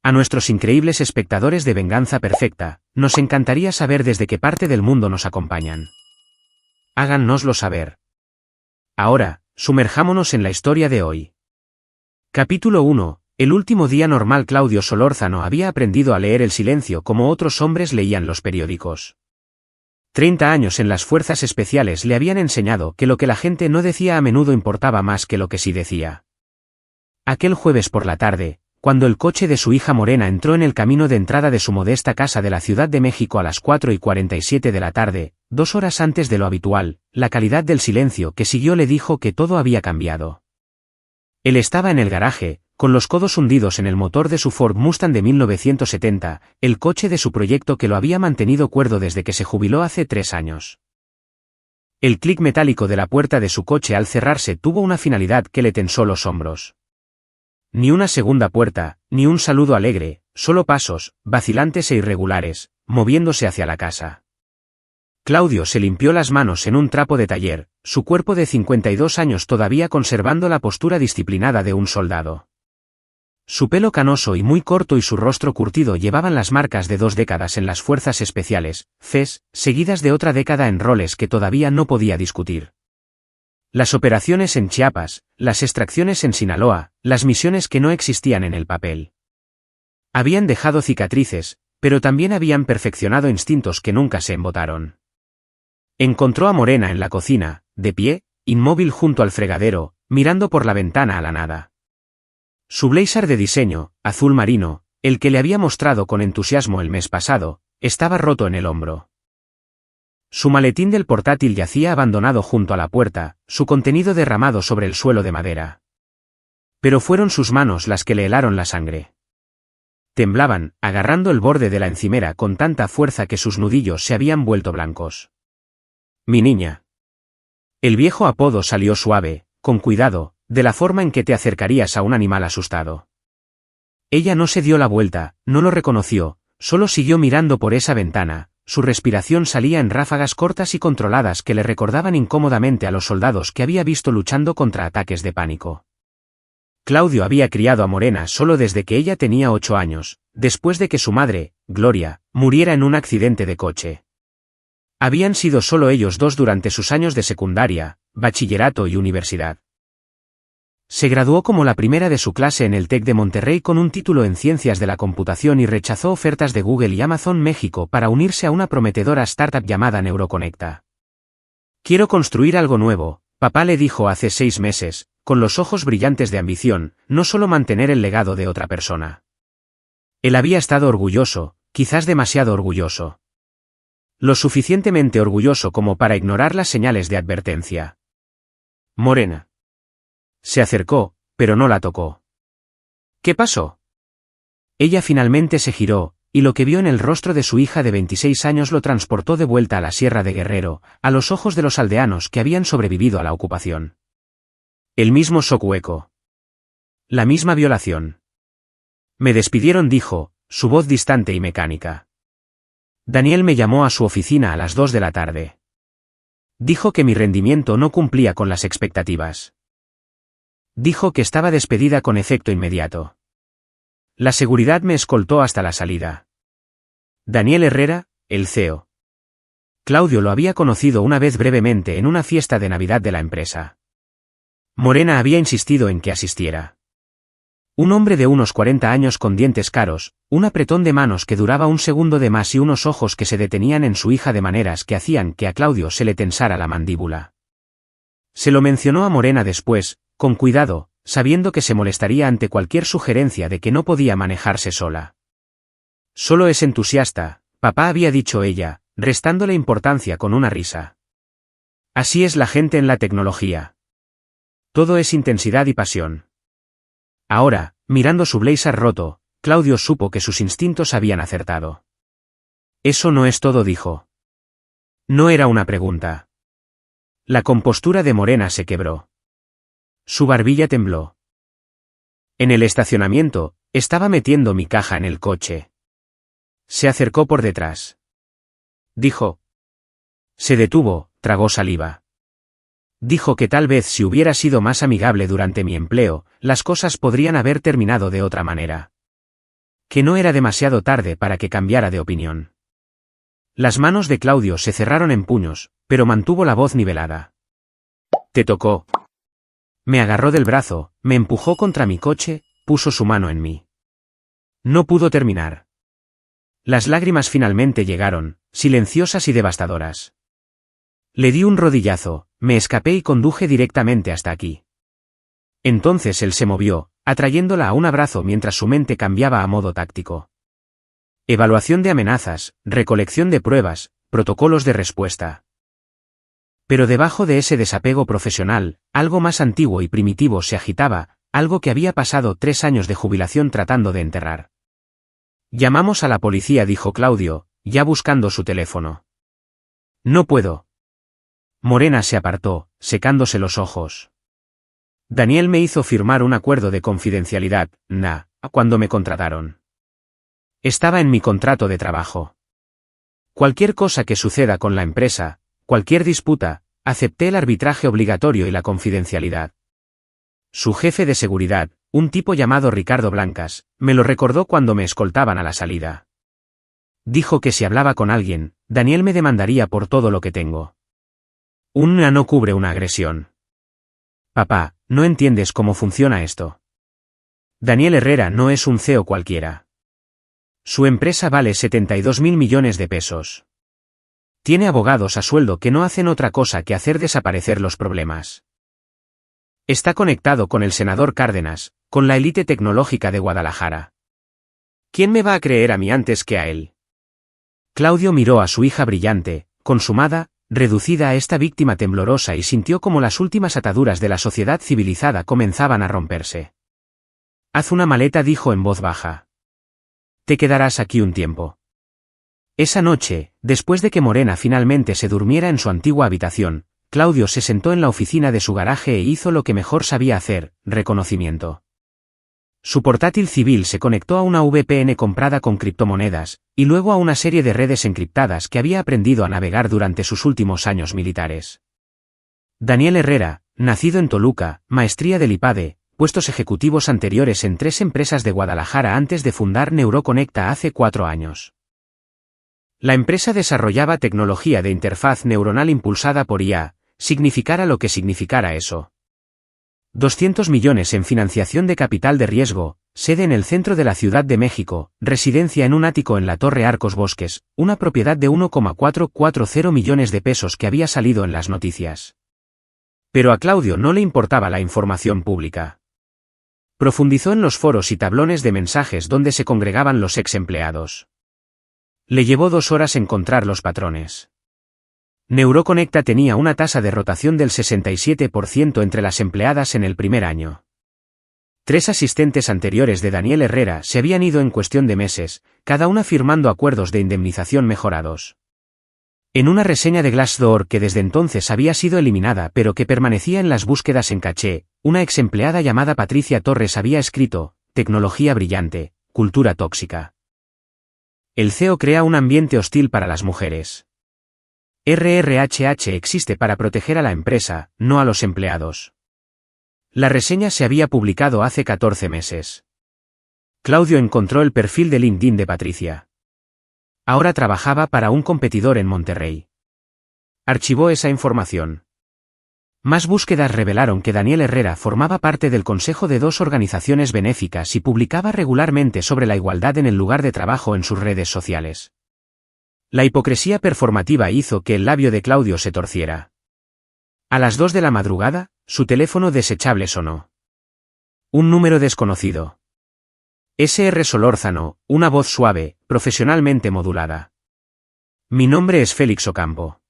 A nuestros increíbles espectadores de Venganza Perfecta, nos encantaría saber desde qué parte del mundo nos acompañan. Háganoslo saber. Ahora, sumerjámonos en la historia de hoy. Capítulo 1. El último día normal. Claudio Solórzano había aprendido a leer el silencio como otros hombres leían los periódicos. 30 años en las fuerzas especiales le habían enseñado que lo que la gente no decía a menudo importaba más que lo que sí decía. Aquel jueves por la tarde, cuando el coche de su hija Morena entró en el camino de entrada de su modesta casa de la Ciudad de México a las 4:47 de la tarde, 2 horas antes de lo habitual, la calidad del silencio que siguió le dijo que todo había cambiado. Él estaba en el garaje, con los codos hundidos en el motor de su Ford Mustang de 1970, el coche de su proyecto que lo había mantenido cuerdo desde que se jubiló hace 3 años. El clic metálico de la puerta de su coche al cerrarse tuvo una finalidad que le tensó los hombros. Ni una segunda puerta, ni un saludo alegre, solo pasos, vacilantes e irregulares, moviéndose hacia la casa. Claudio se limpió las manos en un trapo de taller, su cuerpo de 52 años todavía conservando la postura disciplinada de un soldado. Su pelo canoso y muy corto y su rostro curtido llevaban las marcas de 2 décadas en las fuerzas especiales, FES, seguidas de otra década en roles que todavía no podía discutir. Las operaciones en Chiapas, las extracciones en Sinaloa, las misiones que no existían en el papel. Habían dejado cicatrices, pero también habían perfeccionado instintos que nunca se embotaron. Encontró a Morena en la cocina, de pie, inmóvil junto al fregadero, mirando por la ventana a la nada. Su blazer de diseño, azul marino, el que le había mostrado con entusiasmo el mes pasado, estaba roto en el hombro. Su maletín del portátil yacía abandonado junto a la puerta, su contenido derramado sobre el suelo de madera. Pero fueron sus manos las que le helaron la sangre. Temblaban, agarrando el borde de la encimera con tanta fuerza que sus nudillos se habían vuelto blancos. «Mi niña». El viejo apodo salió suave, con cuidado, de la forma en que te acercarías a un animal asustado. Ella no se dio la vuelta, no lo reconoció, solo siguió mirando por esa ventana. Su respiración salía en ráfagas cortas y controladas que le recordaban incómodamente a los soldados que había visto luchando contra ataques de pánico. Claudio había criado a Morena solo desde que ella tenía 8 años, después de que su madre, Gloria, muriera en un accidente de coche. Habían sido solo ellos dos durante sus años de secundaria, bachillerato y universidad. Se graduó como la primera de su clase en el TEC de Monterrey con un título en Ciencias de la Computación y rechazó ofertas de Google y Amazon México para unirse a una prometedora startup llamada Neuroconecta. «Quiero construir algo nuevo», papá le dijo hace 6 meses, con los ojos brillantes de ambición, no solo mantener el legado de otra persona. Él había estado orgulloso, quizás demasiado orgulloso. Lo suficientemente orgulloso como para ignorar las señales de advertencia. Morena. Se acercó, pero no la tocó. ¿Qué pasó? Ella finalmente se giró, y lo que vio en el rostro de su hija de 26 años lo transportó de vuelta a la Sierra de Guerrero, a los ojos de los aldeanos que habían sobrevivido a la ocupación. El mismo Socueco. La misma violación. Me despidieron, dijo, su voz distante y mecánica. Daniel me llamó a su oficina a las 2 de la tarde. Dijo que mi rendimiento no cumplía con las expectativas. Dijo que estaba despedida con efecto inmediato. La seguridad me escoltó hasta la salida. Daniel Herrera, el CEO. Claudio lo había conocido una vez brevemente en una fiesta de Navidad de la empresa. Morena había insistido en que asistiera. Un hombre de unos 40 años con dientes caros, un apretón de manos que duraba un segundo de más y unos ojos que se detenían en su hija de maneras que hacían que a Claudio se le tensara la mandíbula. Se lo mencionó a Morena después, con cuidado, sabiendo que se molestaría ante cualquier sugerencia de que no podía manejarse sola. Solo es entusiasta, papá, había dicho ella, restándole importancia con una risa. Así es la gente en la tecnología. Todo es intensidad y pasión. Ahora, mirando su blazer roto, Claudio supo que sus instintos habían acertado. Eso no es todo, dijo. No era una pregunta. La compostura de Morena se quebró. Su barbilla tembló. En el estacionamiento, estaba metiendo mi caja en el coche. Se acercó por detrás. Dijo. Se detuvo, tragó saliva. Dijo que tal vez si hubiera sido más amigable durante mi empleo, las cosas podrían haber terminado de otra manera. que no era demasiado tarde para que cambiara de opinión. Las manos de Claudio se cerraron en puños, pero mantuvo la voz nivelada. «Te tocó». Me agarró del brazo, me empujó contra mi coche, puso su mano en mí. No pudo terminar. Las lágrimas finalmente llegaron, silenciosas y devastadoras. Le di un rodillazo, me escapé y conduje directamente hasta aquí. Entonces él se movió, atrayéndola a un abrazo mientras su mente cambiaba a modo táctico. Evaluación de amenazas, recolección de pruebas, protocolos de respuesta. Pero debajo de ese desapego profesional, algo más antiguo y primitivo se agitaba, algo que había pasado 3 años de jubilación tratando de enterrar. «Llamamos a la policía», dijo Claudio, ya buscando su teléfono. «No puedo». Morena se apartó, secándose los ojos. Daniel me hizo firmar un acuerdo de confidencialidad, cuando me contrataron. Estaba en mi contrato de trabajo. Cualquier cosa que suceda con la empresa, cualquier disputa, acepté el arbitraje obligatorio y la confidencialidad. Su jefe de seguridad, un tipo llamado Ricardo Blancas, me lo recordó cuando me escoltaban a la salida. Dijo que si hablaba con alguien, Daniel me demandaría por todo lo que tengo. Una no cubre una agresión. Papá, no entiendes cómo funciona esto. Daniel Herrera no es un CEO cualquiera. Su empresa vale 72.000 millones de pesos. Tiene abogados a sueldo que no hacen otra cosa que hacer desaparecer los problemas. Está conectado con el senador Cárdenas, con la élite tecnológica de Guadalajara. ¿Quién me va a creer a mí antes que a él? Claudio miró a su hija brillante, consumada, reducida a esta víctima temblorosa y sintió como las últimas ataduras de la sociedad civilizada comenzaban a romperse. «Haz una maleta», dijo en voz baja. «Te quedarás aquí un tiempo». Esa noche, después de que Morena finalmente se durmiera en su antigua habitación, Claudio se sentó en la oficina de su garaje e hizo lo que mejor sabía hacer, reconocimiento. Su portátil civil se conectó a una VPN comprada con criptomonedas, y luego a una serie de redes encriptadas que había aprendido a navegar durante sus últimos años militares. Daniel Herrera, nacido en Toluca, maestría del IPADE, puestos ejecutivos anteriores en 3 empresas de Guadalajara antes de fundar Neuroconecta hace 4 años. La empresa desarrollaba tecnología de interfaz neuronal impulsada por IA, significara lo que significara eso. 200 millones en financiación de capital de riesgo, sede en el centro de la Ciudad de México, residencia en un ático en la Torre Arcos Bosques, una propiedad de 1,440 millones de pesos que había salido en las noticias. Pero a Claudio no le importaba la información pública. Profundizó en los foros y tablones de mensajes donde se congregaban los ex empleados. Le llevó 2 horas encontrar los patrones. Neuroconecta tenía una tasa de rotación del 67% entre las empleadas en el primer año. 3 asistentes anteriores de Daniel Herrera se habían ido en cuestión de meses, cada una firmando acuerdos de indemnización mejorados. En una reseña de Glassdoor que desde entonces había sido eliminada pero que permanecía en las búsquedas en caché, una ex empleada llamada Patricia Torres había escrito: «Tecnología brillante, cultura tóxica. El CEO crea un ambiente hostil para las mujeres. RRHH existe para proteger a la empresa, no a los empleados». La reseña se había publicado hace 14 meses. Claudio encontró el perfil de LinkedIn de Patricia. Ahora trabajaba para un competidor en Monterrey. Archivó esa información. Más búsquedas revelaron que Daniel Herrera formaba parte del consejo de 2 organizaciones benéficas y publicaba regularmente sobre la igualdad en el lugar de trabajo en sus redes sociales. La hipocresía performativa hizo que el labio de Claudio se torciera. A las 2 de la madrugada, su teléfono desechable sonó. Un número desconocido. SR Solórzano, una voz suave, profesionalmente modulada. «Mi nombre es Félix Ocampo.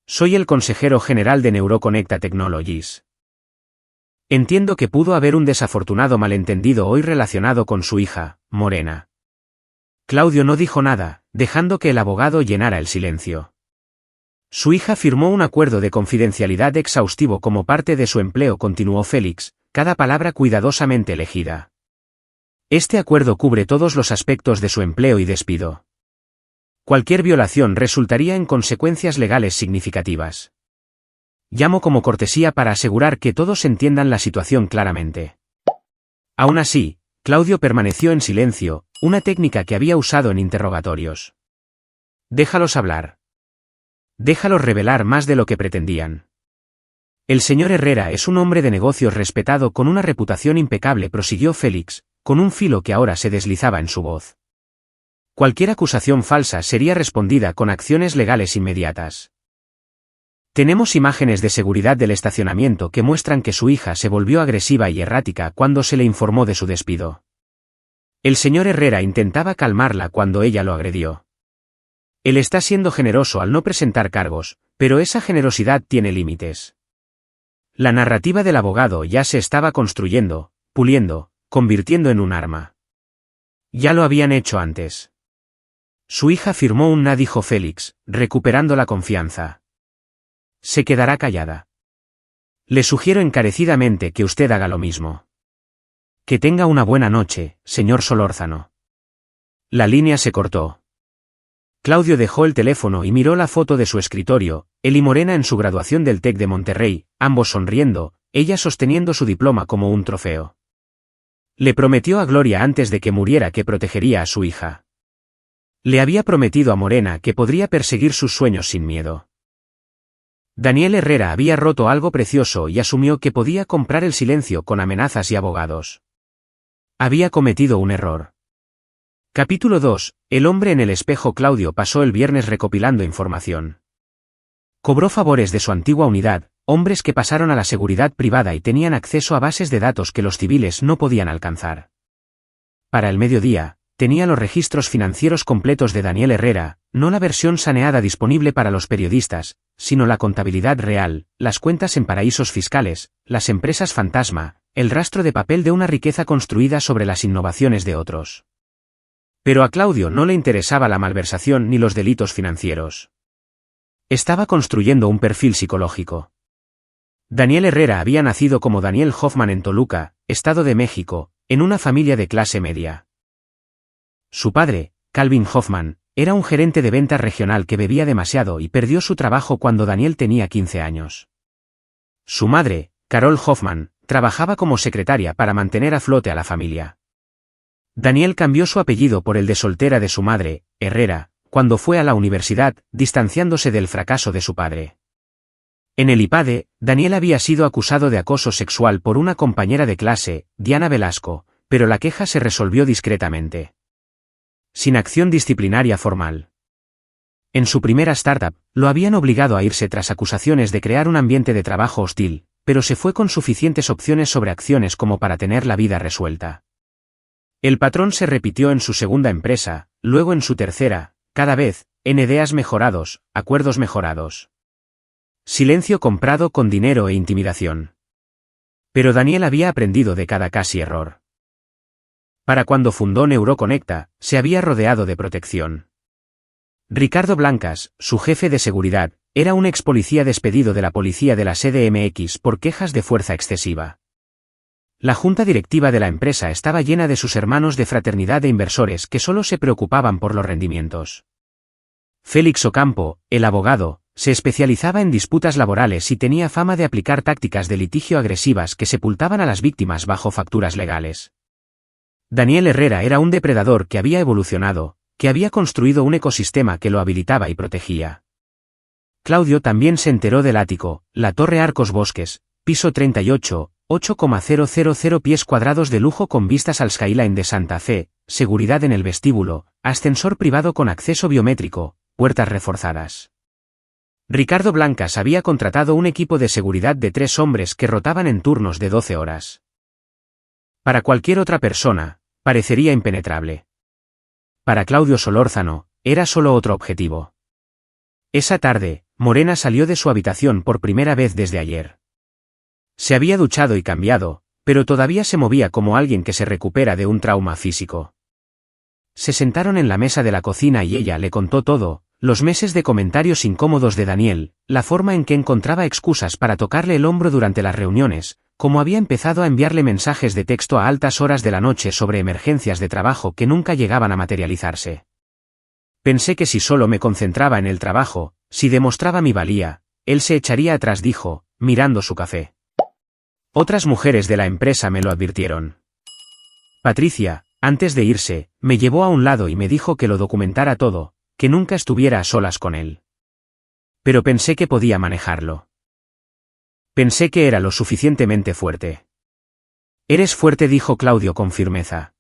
Soy el consejero general de Neuroconecta Technologies. Entiendo que pudo haber un desafortunado malentendido hoy relacionado con su hija, Morena». Claudio no dijo nada, dejando que el abogado llenara el silencio. Su hija firmó un acuerdo de confidencialidad exhaustivo como parte de su empleo, continuó Félix, cada palabra cuidadosamente elegida. Este acuerdo cubre todos los aspectos de su empleo y despido. Cualquier violación resultaría en consecuencias legales significativas. Llamo como cortesía para asegurar que todos entiendan la situación claramente. Aún así, Claudio permaneció en silencio, una técnica que había usado en interrogatorios. Déjalos hablar. Déjalos revelar más de lo que pretendían. El señor Herrera es un hombre de negocios respetado con una reputación impecable, prosiguió Félix, con un filo que ahora se deslizaba en su voz. Cualquier acusación falsa sería respondida con acciones legales inmediatas. Tenemos imágenes de seguridad del estacionamiento que muestran que su hija se volvió agresiva y errática cuando se le informó de su despido. El señor Herrera intentaba calmarla cuando ella lo agredió. Él está siendo generoso al no presentar cargos, pero esa generosidad tiene límites. La narrativa del abogado ya se estaba construyendo, puliendo, convirtiendo en un arma. Ya lo habían hecho antes. Su hija firmó un no, dijo Félix, recuperando la confianza. Se quedará callada. Le sugiero encarecidamente que usted haga lo mismo. Que tenga una buena noche, señor Solórzano. La línea se cortó. Claudio dejó el teléfono y miró la foto de su escritorio, él y Morena en su graduación del TEC de Monterrey, ambos sonriendo, ella sosteniendo su diploma como un trofeo. Le prometió a Gloria antes de que muriera que protegería a su hija. Le había prometido a Morena que podría perseguir sus sueños sin miedo. Daniel Herrera había roto algo precioso y asumió que podía comprar el silencio con amenazas y abogados. Había cometido un error. Capítulo 2. El hombre en el espejo. Claudio pasó el viernes recopilando información. Cobró favores de su antigua unidad, hombres que pasaron a la seguridad privada y tenían acceso a bases de datos que los civiles no podían alcanzar. Para el mediodía, tenía los registros financieros completos de Daniel Herrera, no la versión saneada disponible para los periodistas, sino la contabilidad real, las cuentas en paraísos fiscales, las empresas fantasma, el rastro de papel de una riqueza construida sobre las innovaciones de otros. Pero a Claudio no le interesaba la malversación ni los delitos financieros. Estaba construyendo un perfil psicológico. Daniel Herrera había nacido como Daniel Hoffman en Toluca, Estado de México, en una familia de clase media. Su padre, Calvin Hoffman, era un gerente de ventas regional que bebía demasiado y perdió su trabajo cuando Daniel tenía 15 años. Su madre, Carol Hoffman, trabajaba como secretaria para mantener a flote a la familia. Daniel cambió su apellido por el de soltera de su madre, Herrera, cuando fue a la universidad, distanciándose del fracaso de su padre. En el IPADE, Daniel había sido acusado de acoso sexual por una compañera de clase, Diana Velasco, pero la queja se resolvió discretamente. Sin acción disciplinaria formal. En su primera startup, lo habían obligado a irse tras acusaciones de crear un ambiente de trabajo hostil, pero se fue con suficientes opciones sobre acciones como para tener la vida resuelta. El patrón se repitió en su segunda empresa, luego en su tercera, cada vez, en ideas mejorados, acuerdos mejorados. Silencio comprado con dinero e intimidación. Pero Daniel había aprendido de cada casi error. Para cuando fundó Neuroconecta, se había rodeado de protección. Ricardo Blancas, su jefe de seguridad, era un ex policía despedido de la policía de la CDMX por quejas de fuerza excesiva. La junta directiva de la empresa estaba llena de sus hermanos de fraternidad e inversores que solo se preocupaban por los rendimientos. Félix Ocampo, el abogado, se especializaba en disputas laborales y tenía fama de aplicar tácticas de litigio agresivas que sepultaban a las víctimas bajo facturas legales. Daniel Herrera era un depredador que había evolucionado, que había construido un ecosistema que lo habilitaba y protegía. Claudio también se enteró del ático, la Torre Arcos Bosques, piso 38, 8,000 pies cuadrados de lujo con vistas al skyline de Santa Fe, seguridad en el vestíbulo, ascensor privado con acceso biométrico, puertas reforzadas. Ricardo Blancas había contratado un equipo de seguridad de 3 hombres que rotaban en turnos de 12 horas. Para cualquier otra persona, parecería impenetrable. Para Claudio Solórzano, era solo otro objetivo. Esa tarde, Morena salió de su habitación por primera vez desde ayer. Se había duchado y cambiado, pero todavía se movía como alguien que se recupera de un trauma físico. Se sentaron en la mesa de la cocina y ella le contó todo, los meses de comentarios incómodos de Daniel, la forma en que encontraba excusas para tocarle el hombro durante las reuniones, cómo había empezado a enviarle mensajes de texto a altas horas de la noche sobre emergencias de trabajo que nunca llegaban a materializarse. Pensé que si solo me concentraba en el trabajo, si demostraba mi valía, él se echaría atrás, dijo, mirando su café. Otras mujeres de la empresa me lo advirtieron. Patricia, Antes de irse, me llevó a un lado y me dijo que lo documentara todo, que nunca estuviera a solas con él. Pero pensé que podía manejarlo. Pensé que era lo suficientemente fuerte. Eres fuerte, dijo Claudio con firmeza.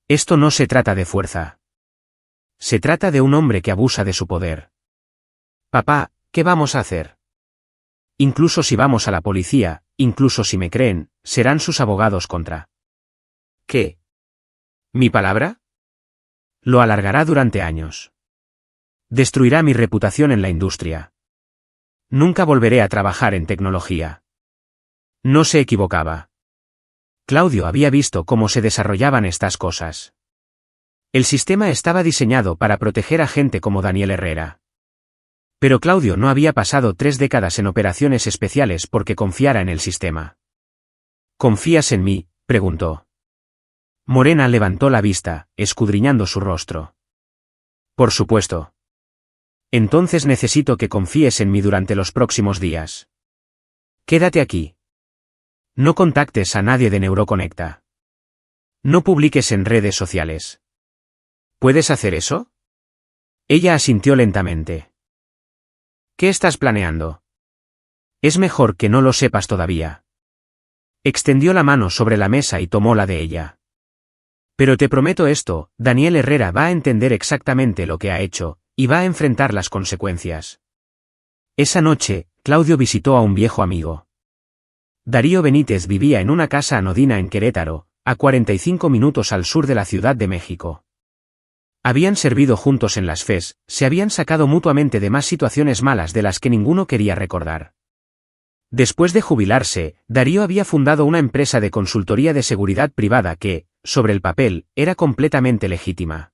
Esto no se trata de fuerza. Se trata de un hombre que abusa de su poder. Papá, ¿qué vamos a hacer? Incluso si vamos a la policía, incluso si me creen, serán sus abogados contra. ¿Qué? ¿Mi palabra? Lo alargará durante años. Destruirá mi reputación en la industria. Nunca volveré a trabajar en tecnología. No se equivocaba. Claudio había visto cómo se desarrollaban estas cosas. El sistema estaba diseñado para proteger a gente como Daniel Herrera. Pero Claudio no había pasado 3 décadas en operaciones especiales porque confiara en el sistema. ¿Confías en mí?, preguntó. Morena levantó la vista, escudriñando su rostro. Por supuesto. Entonces necesito que confíes en mí durante los próximos días. Quédate aquí. No contactes a nadie de Neuroconecta. No publiques en redes sociales. ¿Puedes hacer eso? Ella asintió lentamente. ¿Qué estás planeando? Es mejor que no lo sepas todavía. Extendió la mano sobre la mesa y tomó la de ella. Pero te prometo esto, Daniel Herrera va a entender exactamente lo que ha hecho, y va a enfrentar las consecuencias. Esa noche, Claudio visitó a un viejo amigo. Darío Benítez vivía en una casa anodina en Querétaro, a 45 minutos al sur de la Ciudad de México. Habían servido juntos en las FES, se habían sacado mutuamente de más situaciones malas de las que ninguno quería recordar. Después de jubilarse, Darío había fundado una empresa de consultoría de seguridad privada que, sobre el papel, era completamente legítima.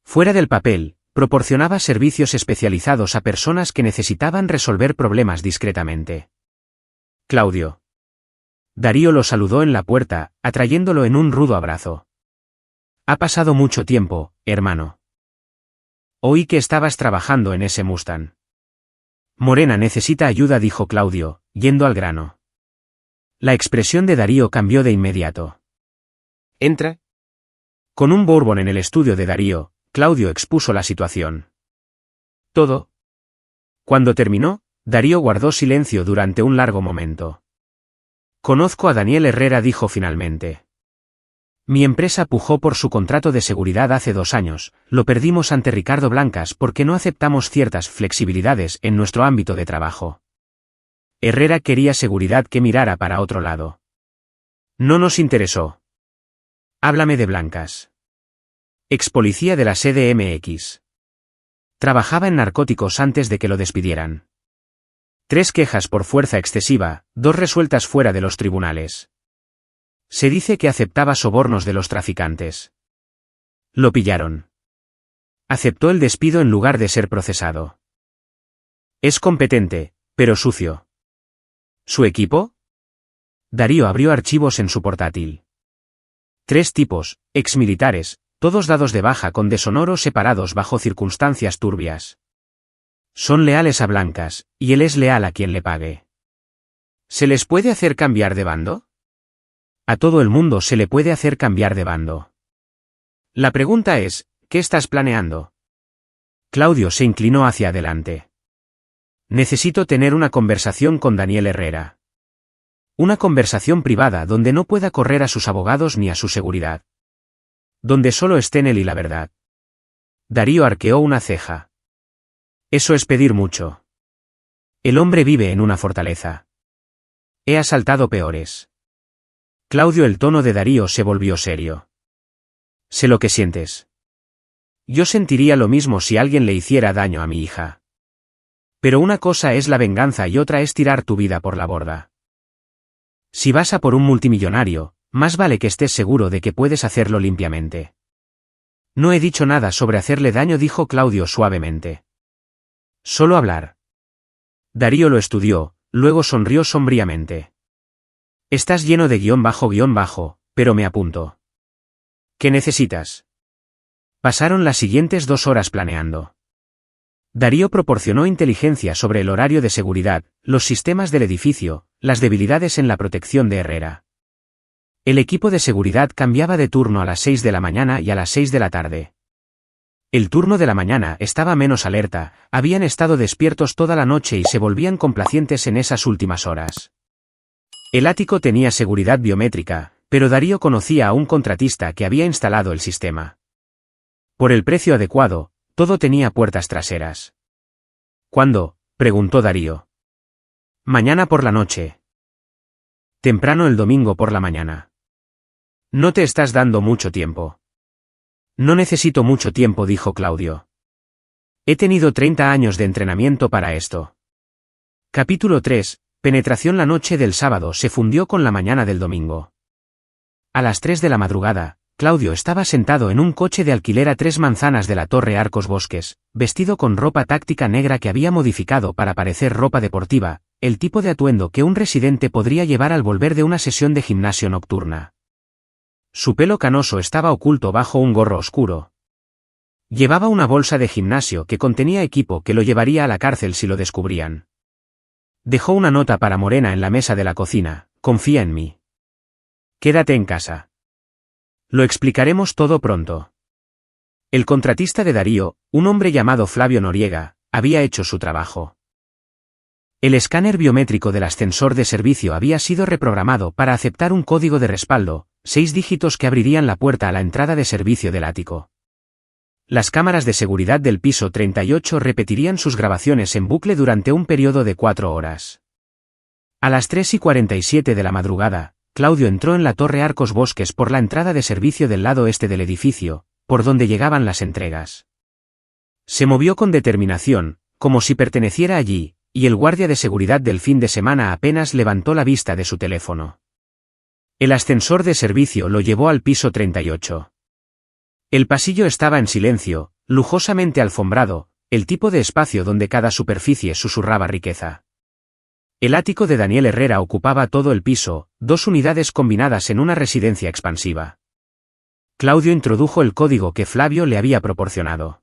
Fuera del papel, proporcionaba servicios especializados a personas que necesitaban resolver problemas discretamente. Claudio. Darío lo saludó en la puerta, atrayéndolo en un rudo abrazo. Ha pasado mucho tiempo, hermano. Oí que estabas trabajando en ese Mustang. Morena necesita ayuda, dijo Claudio, yendo al grano. La expresión de Darío cambió de inmediato. Entra. Con un bourbon en el estudio de Darío, Claudio expuso la situación. Todo. Cuando terminó, Darío guardó silencio durante un largo momento. Conozco a Daniel Herrera, dijo finalmente. Mi empresa pujó por su contrato de seguridad hace 2 años, lo perdimos ante Ricardo Blancas porque no aceptamos ciertas flexibilidades en nuestro ámbito de trabajo. Herrera quería seguridad que mirara para otro lado. No nos interesó. Háblame de Blancas. Ex policía de la CDMX. Trabajaba en narcóticos antes de que lo despidieran. 3 quejas por fuerza excesiva, 2 resueltas fuera de los tribunales. Se dice que aceptaba sobornos de los traficantes. Lo pillaron. Aceptó el despido en lugar de ser procesado. Es competente, pero sucio. ¿Su equipo? Darío abrió archivos en su portátil. 3 tipos, exmilitares, todos dados de baja con deshonor o separados bajo circunstancias turbias. Son leales a Blancas, y él es leal a quien le pague. ¿Se les puede hacer cambiar de bando? A todo el mundo se le puede hacer cambiar de bando. La pregunta es, ¿qué estás planeando? Claudio se inclinó hacia adelante. Necesito tener una conversación con Daniel Herrera. Una conversación privada donde no pueda correr a sus abogados ni a su seguridad. Donde solo estén él y la verdad. Darío arqueó una ceja. Eso es pedir mucho. El hombre vive en una fortaleza. He asaltado peores. Claudio, el tono de Darío se volvió serio. Sé lo que sientes. Yo sentiría lo mismo si alguien le hiciera daño a mi hija. Pero una cosa es la venganza y otra es tirar tu vida por la borda. Si vas a por un multimillonario, más vale que estés seguro de que puedes hacerlo limpiamente. No he dicho nada sobre hacerle daño, dijo Claudio suavemente. Solo hablar. Darío lo estudió, luego sonrió sombríamente. Estás lleno de guión bajo, pero me apunto. ¿Qué necesitas? Pasaron las siguientes 2 horas planeando. Darío proporcionó inteligencia sobre el horario de seguridad, los sistemas del edificio, las debilidades en la protección de Herrera. El equipo de seguridad cambiaba de turno a las 6 de la mañana y a las 6 de la tarde. El turno de la mañana estaba menos alerta, habían estado despiertos toda la noche y se volvían complacientes en esas últimas horas. El ático tenía seguridad biométrica, pero Darío conocía a un contratista que había instalado el sistema. Por el precio adecuado, todo tenía puertas traseras. ¿Cuándo?, preguntó Darío. Mañana por la noche. Temprano el domingo por la mañana. No te estás dando mucho tiempo. No necesito mucho tiempo, dijo Claudio. He tenido 30 años de entrenamiento para esto. Capítulo 3. Penetración. La noche del sábado se fundió con la mañana del domingo. A las 3 de la madrugada, Claudio estaba sentado en un coche de alquiler a 3 manzanas de la Torre Arcos Bosques, vestido con ropa táctica negra que había modificado para parecer ropa deportiva, el tipo de atuendo que un residente podría llevar al volver de una sesión de gimnasio nocturna. Su pelo canoso estaba oculto bajo un gorro oscuro. Llevaba una bolsa de gimnasio que contenía equipo que lo llevaría a la cárcel si lo descubrían. Dejó una nota para Morena en la mesa de la cocina: confía en mí. Quédate en casa. Lo explicaremos todo pronto. El contratista de Darío, un hombre llamado Flavio Noriega, había hecho su trabajo. El escáner biométrico del ascensor de servicio había sido reprogramado para aceptar un código de respaldo, 6 dígitos que abrirían la puerta a la entrada de servicio del ático. Las cámaras de seguridad del piso 38 repetirían sus grabaciones en bucle durante un periodo de 4 horas. A las 3:47 de la madrugada, Claudio entró en la Torre Arcos Bosques por la entrada de servicio del lado este del edificio, por donde llegaban las entregas. Se movió con determinación, como si perteneciera allí, y el guardia de seguridad del fin de semana apenas levantó la vista de su teléfono. El ascensor de servicio lo llevó al piso 38. El pasillo estaba en silencio, lujosamente alfombrado, el tipo de espacio donde cada superficie susurraba riqueza. El ático de Daniel Herrera ocupaba todo el piso, 2 unidades combinadas en una residencia expansiva. Claudio introdujo el código que Flavio le había proporcionado.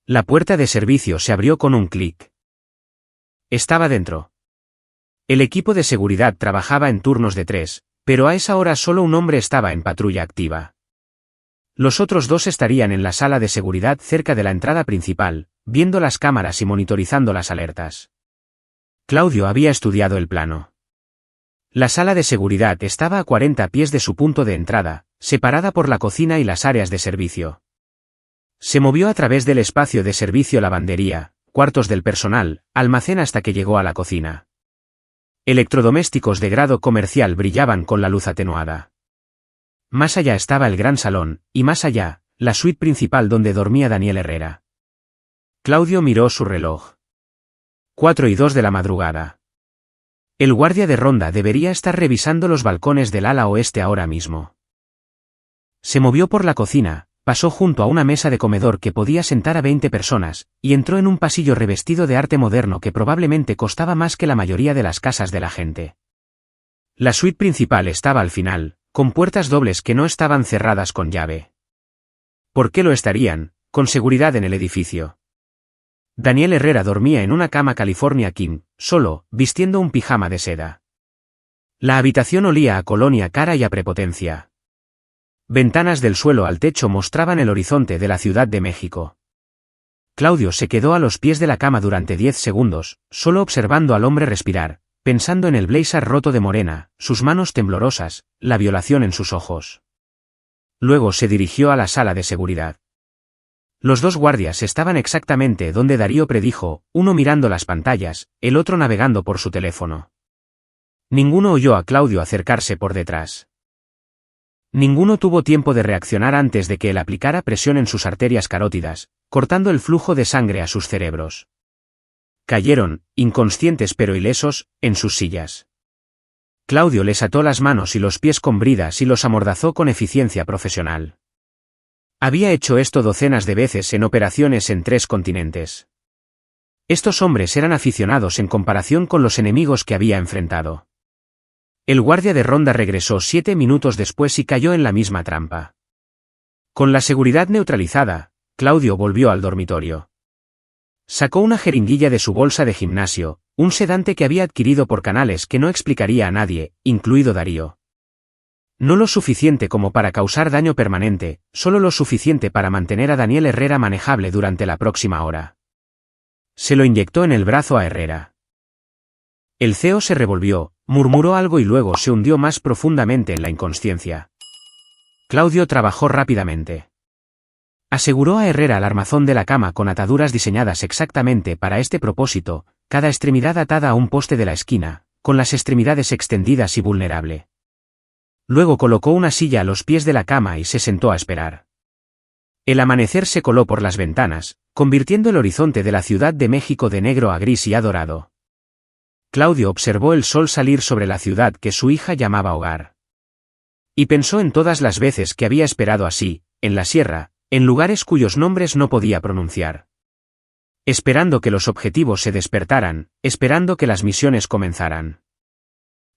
La puerta de servicio se abrió con un clic. Estaba dentro. El equipo de seguridad trabajaba en turnos de 3, pero a esa hora solo un hombre estaba en patrulla activa. Los otros 2 estarían en la sala de seguridad cerca de la entrada principal, viendo las cámaras y monitorizando las alertas. Claudio había estudiado el plano. La sala de seguridad estaba a 40 pies de su punto de entrada, separada por la cocina y las áreas de servicio. Se movió a través del espacio de servicio, lavandería, cuartos del personal, almacén hasta que llegó a la cocina. Electrodomésticos de grado comercial brillaban con la luz atenuada. Más allá estaba el gran salón, y más allá, la suite principal donde dormía Daniel Herrera. Claudio miró su reloj. 4:02 de la madrugada. El guardia de ronda debería estar revisando los balcones del ala oeste ahora mismo. Se movió por la cocina, pasó junto a una mesa de comedor que podía sentar a 20 personas, y entró en un pasillo revestido de arte moderno que probablemente costaba más que la mayoría de las casas de la gente. La suite principal estaba al final, con puertas dobles que no estaban cerradas con llave. ¿Por qué lo estarían? Con seguridad en el edificio. Daniel Herrera dormía en una cama California King, solo, vistiendo un pijama de seda. La habitación olía a colonia cara y a prepotencia. Ventanas del suelo al techo mostraban el horizonte de la Ciudad de México. Claudio se quedó a los pies de la cama durante 10 segundos, solo observando al hombre respirar, pensando en el blazer roto de Morena, sus manos temblorosas, la violación en sus ojos. Luego se dirigió a la sala de seguridad. Los 2 guardias estaban exactamente donde Darío predijo, uno mirando las pantallas, el otro navegando por su teléfono. Ninguno oyó a Claudio acercarse por detrás. Ninguno tuvo tiempo de reaccionar antes de que él aplicara presión en sus arterias carótidas, cortando el flujo de sangre a sus cerebros. Cayeron, inconscientes pero ilesos, en sus sillas. Claudio les ató las manos y los pies con bridas y los amordazó con eficiencia profesional. Había hecho esto docenas de veces en operaciones en 3 continentes. Estos hombres eran aficionados en comparación con los enemigos que había enfrentado. El guardia de ronda regresó 7 minutos después y cayó en la misma trampa. Con la seguridad neutralizada, Claudio volvió al dormitorio. Sacó una jeringuilla de su bolsa de gimnasio, un sedante que había adquirido por canales que no explicaría a nadie, incluido Darío. No lo suficiente como para causar daño permanente, solo lo suficiente para mantener a Daniel Herrera manejable durante la próxima hora. Se lo inyectó en el brazo a Herrera. El CEO se revolvió, murmuró algo y luego se hundió más profundamente en la inconsciencia. Claudio trabajó rápidamente. Aseguró a Herrera el armazón de la cama con ataduras diseñadas exactamente para este propósito, cada extremidad atada a un poste de la esquina, con las extremidades extendidas y vulnerable. Luego colocó una silla a los pies de la cama y se sentó a esperar. El amanecer se coló por las ventanas, convirtiendo el horizonte de la Ciudad de México de negro a gris y a dorado. Claudio observó el sol salir sobre la ciudad que su hija llamaba hogar. Y pensó en todas las veces que había esperado así, en la sierra, en lugares cuyos nombres no podía pronunciar. Esperando que los objetivos se despertaran, esperando que las misiones comenzaran.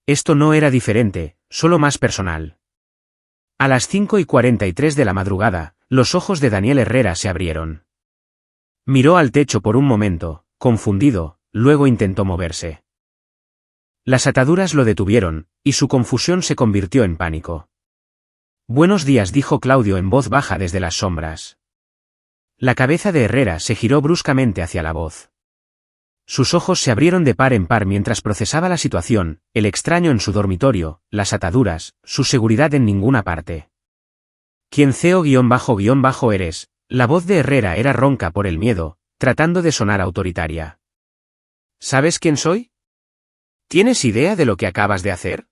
Esto no era diferente, solo más personal. A las 5:43 de la madrugada, los ojos de Daniel Herrera se abrieron. Miró al techo por un momento, confundido, luego intentó moverse. Las ataduras lo detuvieron, y su confusión se convirtió en pánico. «Buenos días», dijo Claudio en voz baja desde las sombras. La cabeza de Herrera se giró bruscamente hacia la voz. Sus ojos se abrieron de par en par mientras procesaba la situación, el extraño en su dormitorio, las ataduras, su seguridad en ninguna parte. «¿Quién CEO__ eres?» La voz de Herrera era ronca por el miedo, tratando de sonar autoritaria. «¿Sabes quién soy? ¿Tienes idea de lo que acabas de hacer?»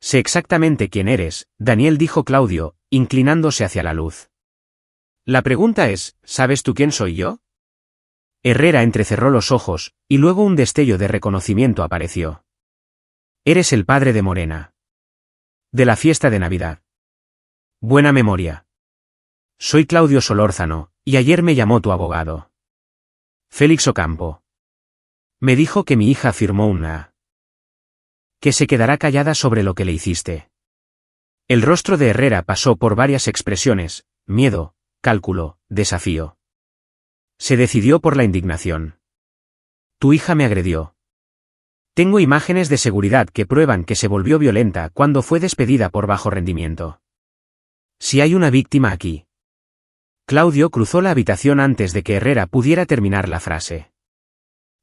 «Sé exactamente quién eres», Daniel dijo Claudio, inclinándose hacia la luz. «La pregunta es, ¿sabes tú quién soy yo?» Herrera entrecerró los ojos, y luego un destello de reconocimiento apareció. «Eres el padre de Morena. De la fiesta de Navidad. Buena memoria. Soy Claudio Solórzano, y ayer me llamó tu abogado. Félix Ocampo. Me dijo que mi hija firmó una. Que se quedará callada sobre lo que le hiciste». El rostro de Herrera pasó por varias expresiones: miedo, cálculo, desafío. Se decidió por la indignación. «Tu hija me agredió. Tengo imágenes de seguridad que prueban que se volvió violenta cuando fue despedida por bajo rendimiento. Si hay una víctima aquí». Claudio cruzó la habitación antes de que Herrera pudiera terminar la frase.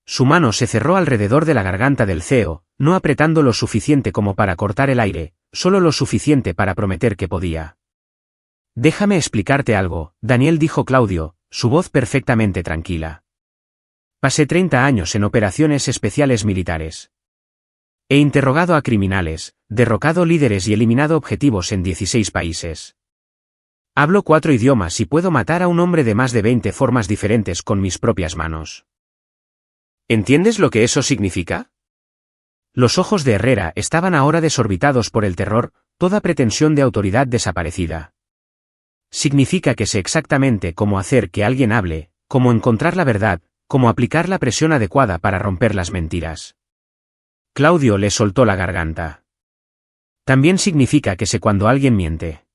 Su mano se cerró alrededor de la garganta del CEO, no apretando lo suficiente como para cortar el aire, solo lo suficiente para prometer que podía. «Déjame explicarte algo», Daniel dijo Claudio, su voz perfectamente tranquila. «Pasé 30 años en operaciones especiales militares. He interrogado a criminales, derrocado líderes y eliminado objetivos en 16 países. Hablo 4 idiomas y puedo matar a un hombre de más de 20 formas diferentes con mis propias manos. ¿Entiendes lo que eso significa?» Los ojos de Herrera estaban ahora desorbitados por el terror, toda pretensión de autoridad desaparecida. «Significa que sé exactamente cómo hacer que alguien hable, cómo encontrar la verdad, cómo aplicar la presión adecuada para romper las mentiras». Claudio le soltó la garganta. «También significa que sé cuando alguien miente.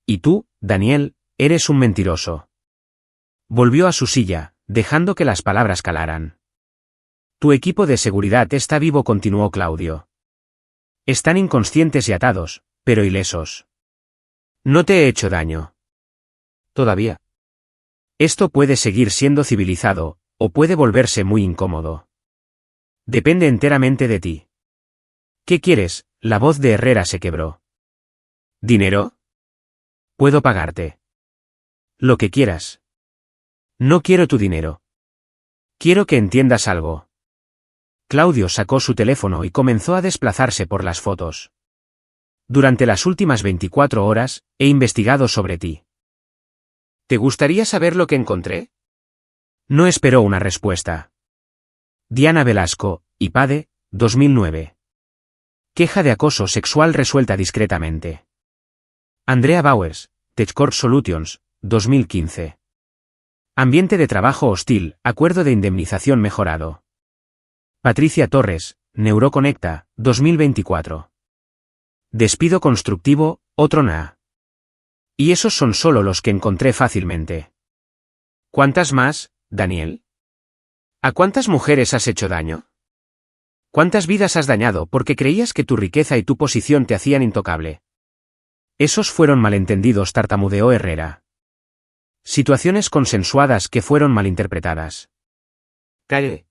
Y tú, Daniel, eres un mentiroso». Volvió a su silla, dejando que las palabras calaran. «Tu equipo de seguridad está vivo», continuó Claudio. «Están inconscientes y atados, pero ilesos. No te he hecho daño. Todavía. Esto puede seguir siendo civilizado, o puede volverse muy incómodo. Depende enteramente de ti». «¿Qué quieres?», la voz de Herrera se quebró. «¿Dinero? Puedo pagarte. Lo que quieras. No quiero tu dinero. Quiero que entiendas algo». Claudio sacó su teléfono y comenzó a desplazarse por las fotos. «Durante las últimas 24 horas, he investigado sobre ti. ¿Te gustaría saber lo que encontré?» No esperó una respuesta. Diana Velasco, IPADE, 2009. Queja de acoso sexual resuelta discretamente. Andrea Bowers, TechCorp Solutions, 2015. Ambiente de trabajo hostil, acuerdo de indemnización mejorado. Patricia Torres, Neuroconecta, 2024. Despido constructivo, otro NA. Y esos son solo los que encontré fácilmente. ¿Cuántas más, Daniel? ¿A cuántas mujeres has hecho daño? ¿Cuántas vidas has dañado porque creías que tu riqueza y tu posición te hacían intocable? Esos fueron malentendidos, tartamudeó Herrera. Situaciones consensuadas que fueron malinterpretadas. Calle.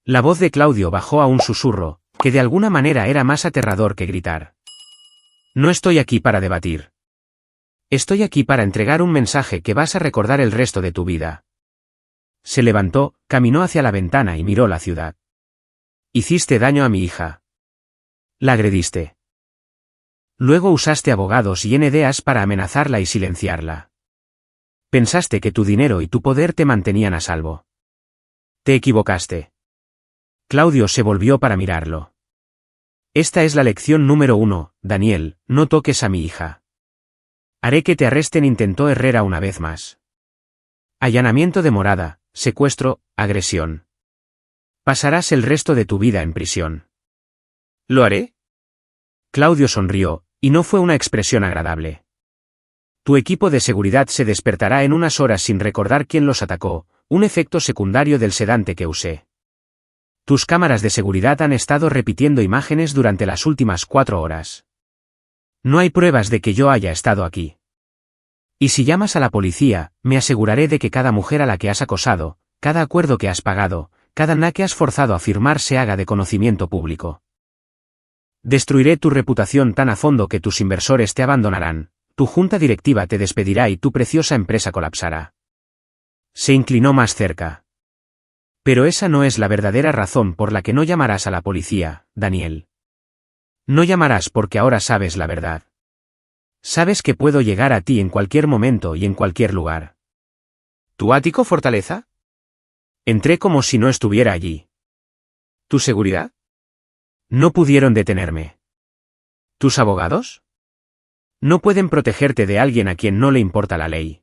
La voz de Claudio bajó a un susurro, que de alguna manera era más aterrador que gritar. No estoy aquí para debatir. Estoy aquí para entregar un mensaje que vas a recordar el resto de tu vida. Se levantó, caminó hacia la ventana y miró la ciudad. Hiciste daño a mi hija. La agrediste. Luego usaste abogados y NDAs para amenazarla y silenciarla. Pensaste que tu dinero y tu poder te mantenían a salvo. Te equivocaste. Claudio se volvió para mirarlo. Esta es la lección número 1, Daniel, no toques a mi hija. Haré que te arresten, intentó Herrera una vez más. Allanamiento de morada, secuestro, agresión. Pasarás el resto de tu vida en prisión. ¿Lo haré? Claudio sonrió, y no fue una expresión agradable. Tu equipo de seguridad se despertará en unas horas sin recordar quién los atacó, un efecto secundario del sedante que usé. Tus cámaras de seguridad han estado repitiendo imágenes durante las últimas 4 horas. No hay pruebas de que yo haya estado aquí. Y si llamas a la policía, me aseguraré de que cada mujer a la que has acosado, cada acuerdo que has pagado, cada na que has forzado a firmar se haga de conocimiento público. Destruiré tu reputación tan a fondo que tus inversores te abandonarán, tu junta directiva te despedirá y tu preciosa empresa colapsará. Se inclinó más cerca. Pero esa no es la verdadera razón por la que no llamarás a la policía, Daniel. No llamarás porque ahora sabes la verdad. Sabes que puedo llegar a ti en cualquier momento y en cualquier lugar. ¿Tu ático fortaleza? Entré como si no estuviera allí. ¿Tu seguridad? No pudieron detenerme. ¿Tus abogados? No pueden protegerte de alguien a quien no le importa la ley.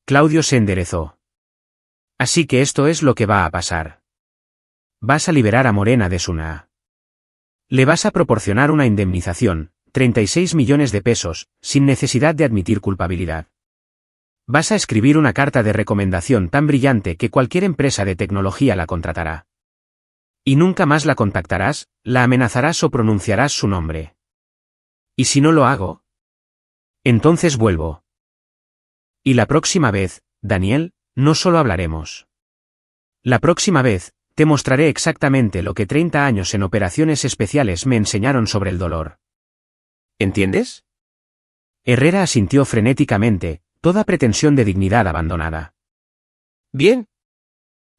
Claudio se enderezó. Así que esto es lo que va a pasar. Vas a liberar a Morena de Suna. Le vas a proporcionar una indemnización, 36 millones de pesos, sin necesidad de admitir culpabilidad. Vas a escribir una carta de recomendación tan brillante que cualquier empresa de tecnología la contratará. Y nunca más la contactarás, la amenazarás o pronunciarás su nombre. ¿Y si no lo hago? Entonces vuelvo. Y la próxima vez, Daniel, no solo hablaremos. La próxima vez, te mostraré exactamente lo que 30 años en operaciones especiales me enseñaron sobre el dolor. ¿Entiendes? Herrera asintió frenéticamente, toda pretensión de dignidad abandonada. Bien.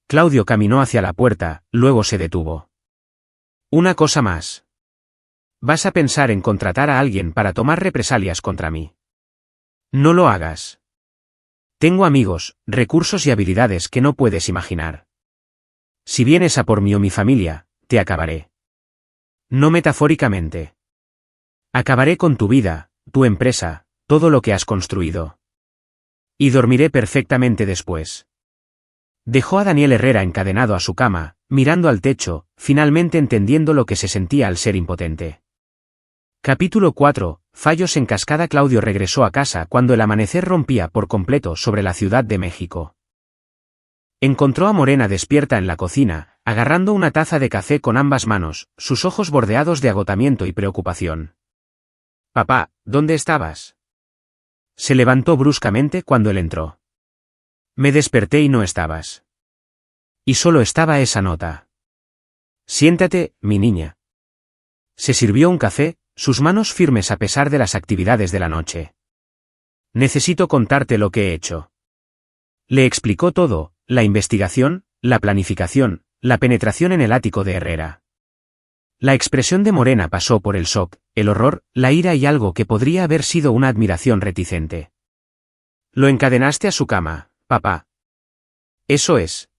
Claudio caminó hacia la puerta, luego se detuvo. Una cosa más. Vas a pensar en contratar a alguien para tomar represalias contra mí. No lo hagas. Tengo amigos, recursos y habilidades que no puedes imaginar. Si vienes a por mí o mi familia, te acabaré. No metafóricamente. Acabaré con tu vida, tu empresa, todo lo que has construido. Y dormiré perfectamente después. Dejó a Daniel Herrera encadenado a su cama, mirando al techo, finalmente entendiendo lo que se sentía al ser impotente. Capítulo 4. Fallos en cascada. Claudio regresó a casa cuando el amanecer rompía por completo sobre la Ciudad de México. Encontró a Morena despierta en la cocina, agarrando una taza de café con ambas manos, sus ojos bordeados de agotamiento y preocupación. «Papá, ¿dónde estabas?» Se levantó bruscamente cuando él entró. «Me desperté y no estabas. Y solo estaba esa nota. Siéntate, mi niña». Se sirvió un café, sus manos firmes a pesar de las actividades de la noche. «Necesito contarte lo que he hecho». Le explicó todo, la investigación, la planificación, la penetración en el ático de Herrera. La expresión de Morena pasó por el shock, el horror, la ira y algo que podría haber sido una admiración reticente. «Lo encadenaste a su cama, papá». Eso es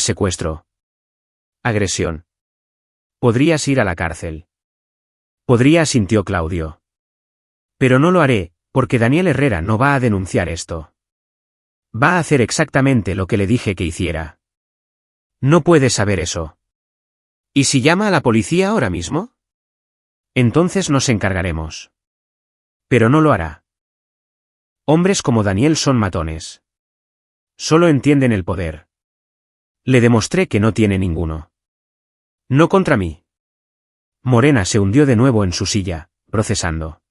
secuestro. Agresión. Podrías ir a la cárcel. Podría, asintió Claudio. Pero no lo haré, porque Daniel Herrera no va a denunciar esto. Va a hacer exactamente lo que le dije que hiciera. No puede saber eso. ¿Y si llama a la policía ahora mismo? Entonces nos encargaremos. Pero no lo hará. Hombres como Daniel son matones. Solo entienden el poder. Le demostré que no tiene ninguno. No contra mí. Morena se hundió de nuevo en su silla, procesando.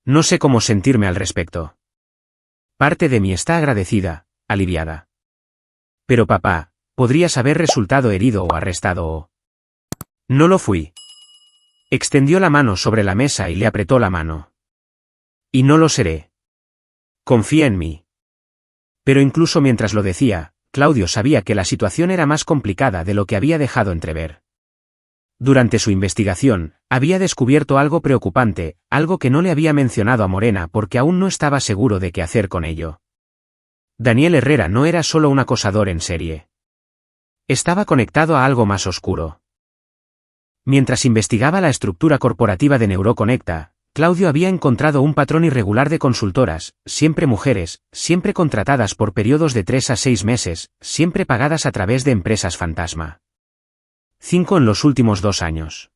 No sé cómo sentirme al respecto. Parte de mí está agradecida, aliviada. Pero papá, podrías haber resultado herido o arrestado o... No lo fui. Extendió la mano sobre la mesa y le apretó la mano. Y no lo seré. Confía en mí. Pero incluso mientras lo decía, Claudio sabía que la situación era más complicada de lo que había dejado entrever. Durante su investigación, había descubierto algo preocupante, algo que no le había mencionado a Morena porque aún no estaba seguro de qué hacer con ello. Daniel Herrera no era solo un acosador en serie. Estaba conectado a algo más oscuro. Mientras investigaba la estructura corporativa de Neuroconecta, Claudio había encontrado un patrón irregular de consultoras, siempre mujeres, siempre contratadas por periodos de 3 a 6 meses, siempre pagadas a través de empresas fantasma. 5 en los últimos 2 años.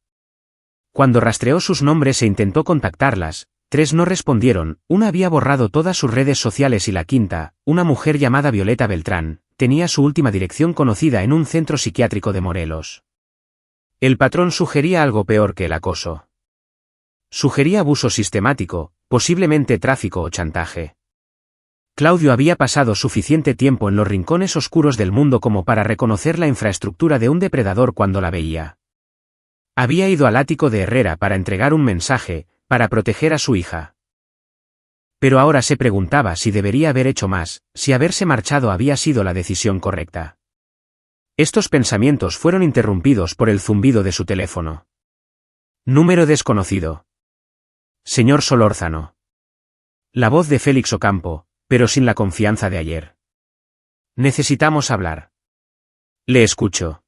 Cuando rastreó sus nombres e intentó contactarlas, 3 no respondieron, una había borrado todas sus redes sociales y la quinta, una mujer llamada Violeta Beltrán, tenía su última dirección conocida en un centro psiquiátrico de Morelos. El patrón sugería algo peor que el acoso. Sugería abuso sistemático, posiblemente tráfico o chantaje. Claudio había pasado suficiente tiempo en los rincones oscuros del mundo como para reconocer la infraestructura de un depredador cuando la veía. Había ido al ático de Herrera para entregar un mensaje, para proteger a su hija. Pero ahora se preguntaba si debería haber hecho más, si haberse marchado había sido la decisión correcta. Estos pensamientos fueron interrumpidos por el zumbido de su teléfono. Número desconocido. Señor Solórzano. La voz de Félix Ocampo, pero sin la confianza de ayer. Necesitamos hablar. Le escucho.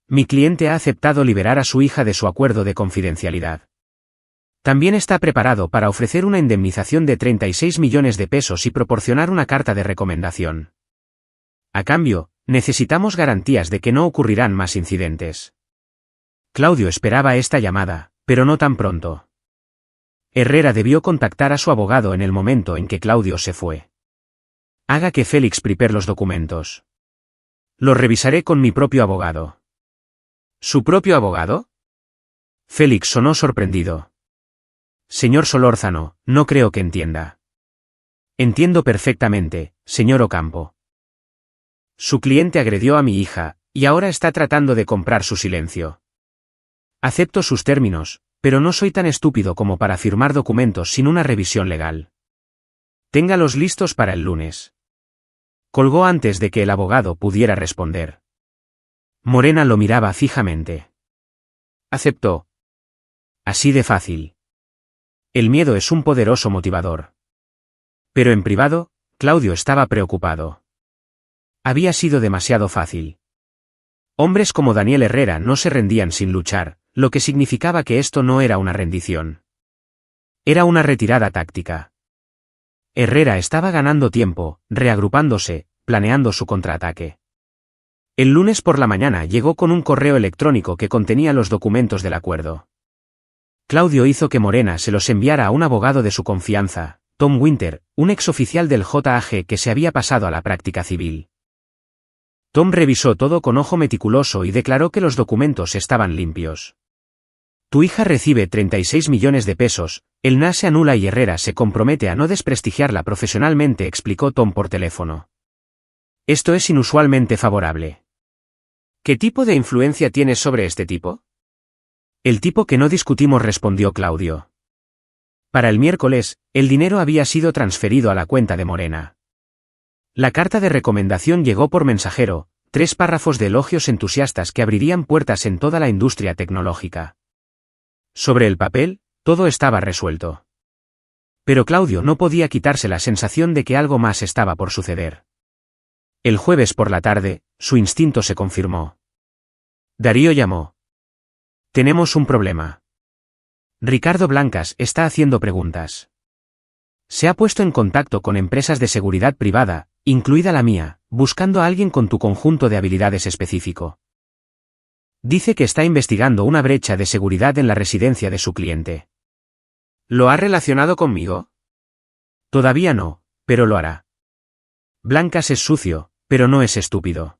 Mi cliente ha aceptado liberar a su hija de su acuerdo de confidencialidad. También está preparado para ofrecer una indemnización de 36 millones de pesos y proporcionar una carta de recomendación. A cambio, necesitamos garantías de que no ocurrirán más incidentes. Claudio esperaba esta llamada, pero no tan pronto. Herrera debió contactar a su abogado en el momento en que Claudio se fue. Haga que Félix prepare los documentos. Los revisaré con mi propio abogado. ¿Su propio abogado? Félix sonó sorprendido. Señor Solórzano, no creo que entienda. Entiendo perfectamente, señor Ocampo. Su cliente agredió a mi hija, y ahora está tratando de comprar su silencio. Acepto sus términos, pero no soy tan estúpido como para firmar documentos sin una revisión legal. Téngalos listos para el lunes. Colgó antes de que el abogado pudiera responder. Morena lo miraba fijamente. Aceptó. Así de fácil. El miedo es un poderoso motivador. Pero en privado, Claudio estaba preocupado. Había sido demasiado fácil. Hombres como Daniel Herrera no se rendían sin luchar, lo que significaba que esto no era una rendición. Era una retirada táctica. Herrera estaba ganando tiempo, reagrupándose, planeando su contraataque. El lunes por la mañana llegó con un correo electrónico que contenía los documentos del acuerdo. Claudio hizo que Morena se los enviara a un abogado de su confianza, Tom Winter, un exoficial del JAG que se había pasado a la práctica civil. Tom revisó todo con ojo meticuloso y declaró que los documentos estaban limpios. Tu hija recibe 36 millones de pesos, el NAS se anula y Herrera se compromete a no desprestigiarla profesionalmente, explicó Tom por teléfono. Esto es inusualmente favorable. ¿Qué tipo de influencia tienes sobre este tipo? El tipo que no discutimos, respondió Claudio. Para el miércoles, el dinero había sido transferido a la cuenta de Morena. La carta de recomendación llegó por mensajero, 3 párrafos de elogios entusiastas que abrirían puertas en toda la industria tecnológica. Sobre el papel, todo estaba resuelto. Pero Claudio no podía quitarse la sensación de que algo más estaba por suceder. El jueves por la tarde, su instinto se confirmó. Darío llamó. Tenemos un problema. Ricardo Blancas está haciendo preguntas. Se ha puesto en contacto con empresas de seguridad privada, incluida la mía, buscando a alguien con tu conjunto de habilidades específico. Dice que está investigando una brecha de seguridad en la residencia de su cliente. ¿Lo ha relacionado conmigo? Todavía no, pero lo hará. Blancas es sucio, pero no es estúpido.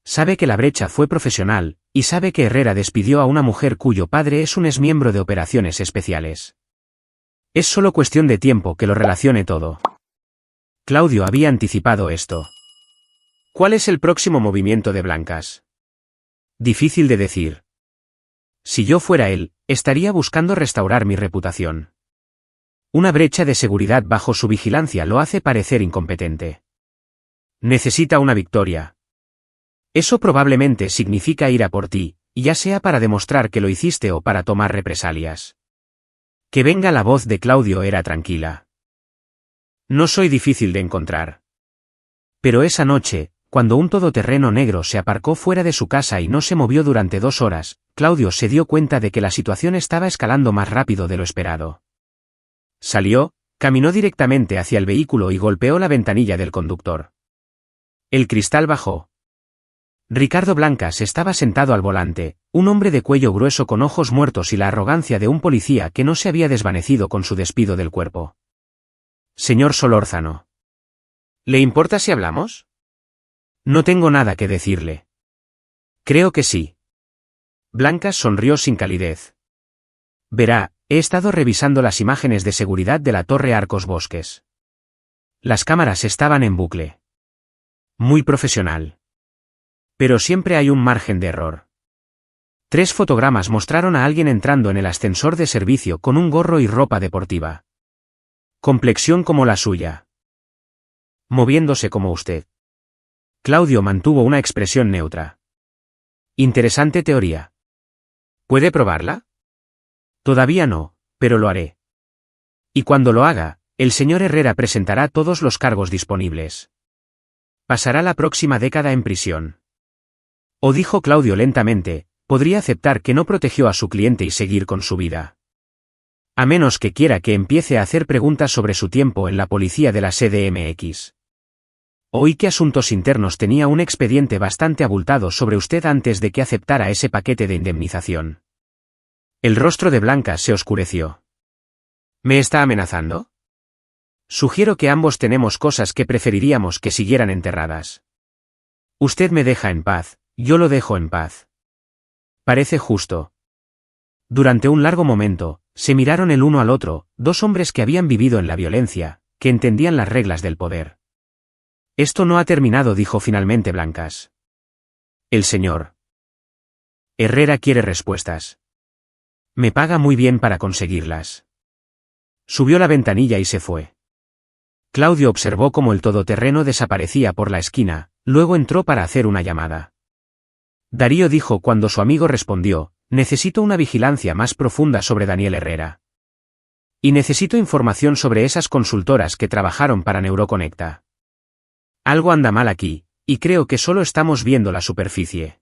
Sabe que la brecha fue profesional, y sabe que Herrera despidió a una mujer cuyo padre es un exmiembro de operaciones especiales. Es solo cuestión de tiempo que lo relacione todo. Claudio había anticipado esto. ¿Cuál es el próximo movimiento de Blancas? Difícil de decir. Si yo fuera él, estaría buscando restaurar mi reputación. Una brecha de seguridad bajo su vigilancia lo hace parecer incompetente. Necesita una victoria. Eso probablemente significa ir a por ti, ya sea para demostrar que lo hiciste o para tomar represalias. Que venga. La voz de Claudio era tranquila. No soy difícil de encontrar. Pero esa noche, cuando un todoterreno negro se aparcó fuera de su casa y no se movió durante 2 horas, Claudio se dio cuenta de que la situación estaba escalando más rápido de lo esperado. Salió, caminó directamente hacia el vehículo y golpeó la ventanilla del conductor. El cristal bajó. Ricardo Blancas estaba sentado al volante, un hombre de cuello grueso con ojos muertos y la arrogancia de un policía que no se había desvanecido con su despido del cuerpo. Señor Solórzano. ¿Le importa si hablamos? No tengo nada que decirle. Creo que sí. Blancas sonrió sin calidez. Verá, he estado revisando las imágenes de seguridad de la Torre Arcos Bosques. Las cámaras estaban en bucle. Muy profesional. Pero siempre hay un margen de error. 3 fotogramas mostraron a alguien entrando en el ascensor de servicio con un gorro y ropa deportiva. Complexión como la suya. Moviéndose como usted. Claudio mantuvo una expresión neutra. Interesante teoría. ¿Puede probarla? Todavía no, pero lo haré. Y cuando lo haga, el señor Herrera presentará todos los cargos disponibles. Pasará la próxima década en prisión. O dijo Claudio lentamente, podría aceptar que no protegió a su cliente y seguir con su vida. A menos que quiera que empiece a hacer preguntas sobre su tiempo en la policía de la CDMX. Oí que Asuntos Internos tenía un expediente bastante abultado sobre usted antes de que aceptara ese paquete de indemnización. El rostro de Blancas se oscureció. ¿Me está amenazando? Sugiero que ambos tenemos cosas que preferiríamos que siguieran enterradas. Usted me deja en paz, yo lo dejo en paz. Parece justo. Durante un largo momento, se miraron el uno al otro, 2 hombres que habían vivido en la violencia, que entendían las reglas del poder. Esto no ha terminado, dijo finalmente Blancas. El señor Herrera quiere respuestas. Me paga muy bien para conseguirlas. Subió la ventanilla y se fue. Claudio observó cómo el todoterreno desaparecía por la esquina, luego entró para hacer una llamada. Darío dijo cuando su amigo respondió, necesito una vigilancia más profunda sobre Daniel Herrera. Y necesito información sobre esas consultoras que trabajaron para Neuroconecta. Algo anda mal aquí, y creo que solo estamos viendo la superficie.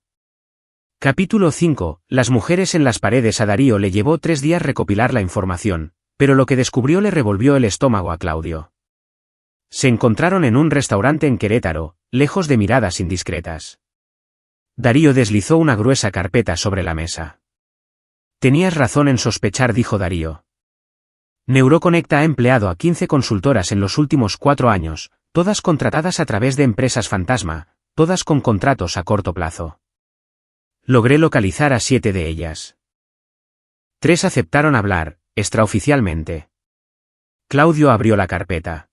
Capítulo 5. Las mujeres en las paredes. A Darío le llevó 3 días recopilar la información, pero lo que descubrió le revolvió el estómago a Claudio. Se encontraron en un restaurante en Querétaro, lejos de miradas indiscretas. Darío deslizó una gruesa carpeta sobre la mesa. Tenías razón en sospechar, dijo Darío. Neuroconecta ha empleado a 15 consultoras en los últimos 4 años, todas contratadas a través de empresas fantasma, todas con contratos a corto plazo. Logré localizar a 7 de ellas. 3 aceptaron hablar, extraoficialmente. Claudio abrió la carpeta.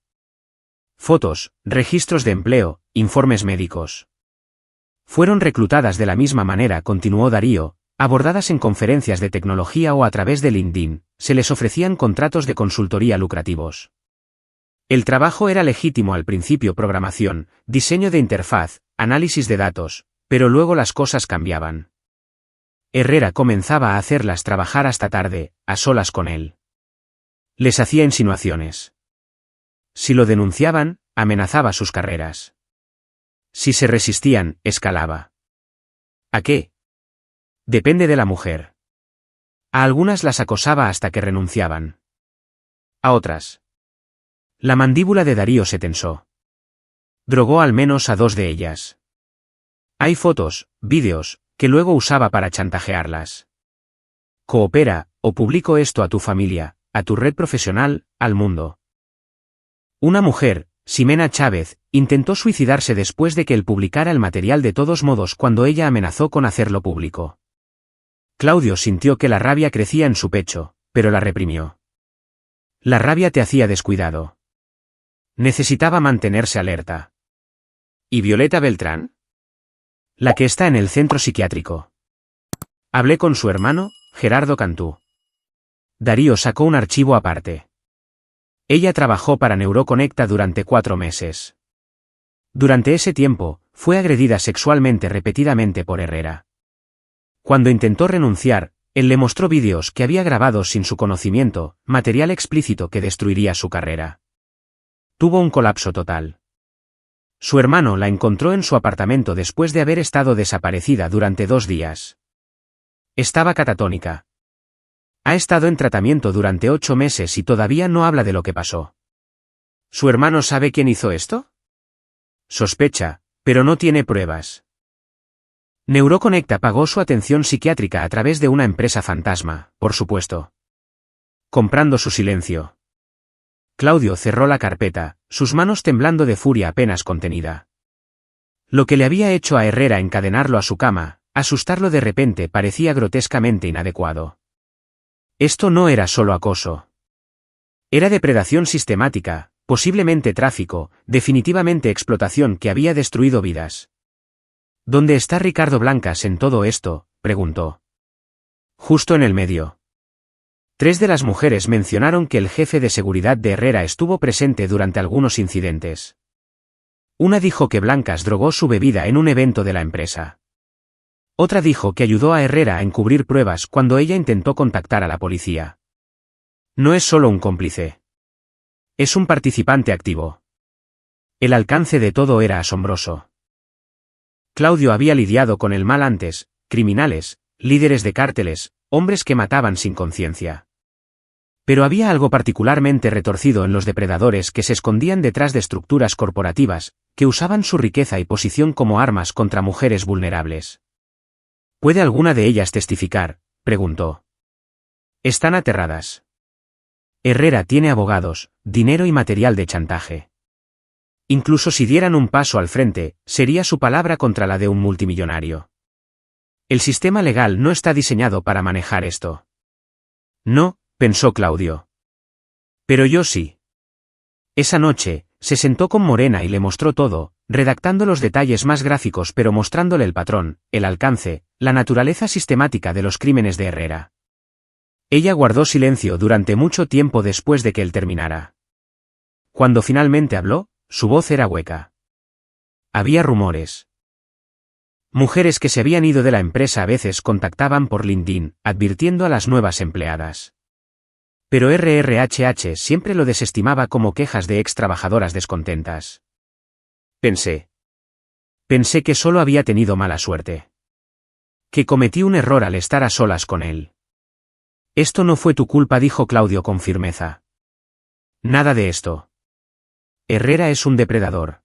Fotos, registros de empleo, informes médicos. Fueron reclutadas de la misma manera, continuó Darío, abordadas en conferencias de tecnología o a través de LinkedIn, se les ofrecían contratos de consultoría lucrativos. El trabajo era legítimo al principio: programación, diseño de interfaz, análisis de datos, pero luego las cosas cambiaban. Herrera comenzaba a hacerlas trabajar hasta tarde, a solas con él. Les hacía insinuaciones. Si lo denunciaban, amenazaba sus carreras. Si se resistían, escalaba. ¿A qué? Depende de la mujer. A algunas las acosaba hasta que renunciaban. A otras. La mandíbula de Darío se tensó. Drogó al menos a 2 de ellas. Hay fotos, vídeos, que luego usaba para chantajearlas. Coopera, o publico esto a tu familia, a tu red profesional, al mundo. Una mujer, Ximena Chávez, intentó suicidarse después de que él publicara el material de todos modos cuando ella amenazó con hacerlo público. Claudio sintió que la rabia crecía en su pecho, pero la reprimió. La rabia te hacía descuidado. Necesitaba mantenerse alerta. ¿Y Violeta Beltrán? La que está en el centro psiquiátrico. Hablé con su hermano, Gerardo Cantú. Darío sacó un archivo aparte. Ella trabajó para Neuroconecta durante 4 meses. Durante ese tiempo, fue agredida sexualmente repetidamente por Herrera. Cuando intentó renunciar, él le mostró vídeos que había grabado sin su conocimiento, material explícito que destruiría su carrera. Tuvo un colapso total. Su hermano la encontró en su apartamento después de haber estado desaparecida durante 2 días. Estaba catatónica. Ha estado en tratamiento durante 8 meses y todavía no habla de lo que pasó. ¿Su hermano sabe quién hizo esto? Sospecha, pero no tiene pruebas. Neuroconecta pagó su atención psiquiátrica a través de una empresa fantasma, por supuesto. Comprando su silencio. Claudio cerró la carpeta, sus manos temblando de furia apenas contenida. Lo que le había hecho a Herrera encadenarlo a su cama, asustarlo de repente parecía grotescamente inadecuado. Esto no era solo acoso. Era depredación sistemática, posiblemente tráfico, definitivamente explotación que había destruido vidas. ¿Dónde está Ricardo Blancas en todo esto?, preguntó. Justo en el medio. 3 de las mujeres mencionaron que el jefe de seguridad de Herrera estuvo presente durante algunos incidentes. Una dijo que Blancas drogó su bebida en un evento de la empresa. Otra dijo que ayudó a Herrera a encubrir pruebas cuando ella intentó contactar a la policía. No es solo un cómplice. Es un participante activo. El alcance de todo era asombroso. Claudio había lidiado con el mal antes, criminales, líderes de cárteles, hombres que mataban sin conciencia. Pero había algo particularmente retorcido en los depredadores que se escondían detrás de estructuras corporativas, que usaban su riqueza y posición como armas contra mujeres vulnerables. ¿Puede alguna de ellas testificar?, preguntó. Están aterradas. Herrera tiene abogados, dinero y material de chantaje. Incluso si dieran un paso al frente, sería su palabra contra la de un multimillonario. El sistema legal no está diseñado para manejar esto. No, pensó Claudio. Pero yo sí. Esa noche, se sentó con Morena y le mostró todo, redactando los detalles más gráficos pero mostrándole el patrón, el alcance, la naturaleza sistemática de los crímenes de Herrera. Ella guardó silencio durante mucho tiempo después de que él terminara. Cuando finalmente habló, su voz era hueca. Había rumores. Mujeres que se habían ido de la empresa a veces contactaban por LinkedIn, advirtiendo a las nuevas empleadas. Pero RRHH siempre lo desestimaba como quejas de ex trabajadoras descontentas. Pensé que solo había tenido mala suerte. Que cometí un error al estar a solas con él. Esto no fue tu culpa, dijo Claudio con firmeza. Nada de esto. Herrera es un depredador.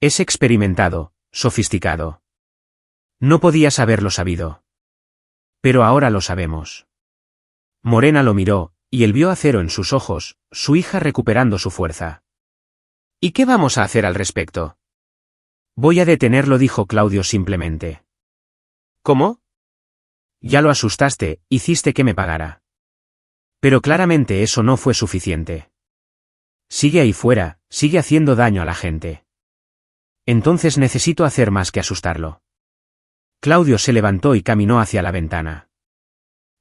Es experimentado, sofisticado. No podías haberlo sabido. Pero ahora lo sabemos. Morena lo miró, y él vio acero en sus ojos, su hija recuperando su fuerza. ¿Y qué vamos a hacer al respecto? Voy a detenerlo, dijo Claudio simplemente. ¿Cómo? Ya lo asustaste, hiciste que me pagara. Pero claramente eso no fue suficiente. Sigue ahí fuera, sigue haciendo daño a la gente. Entonces necesito hacer más que asustarlo. Claudio se levantó y caminó hacia la ventana.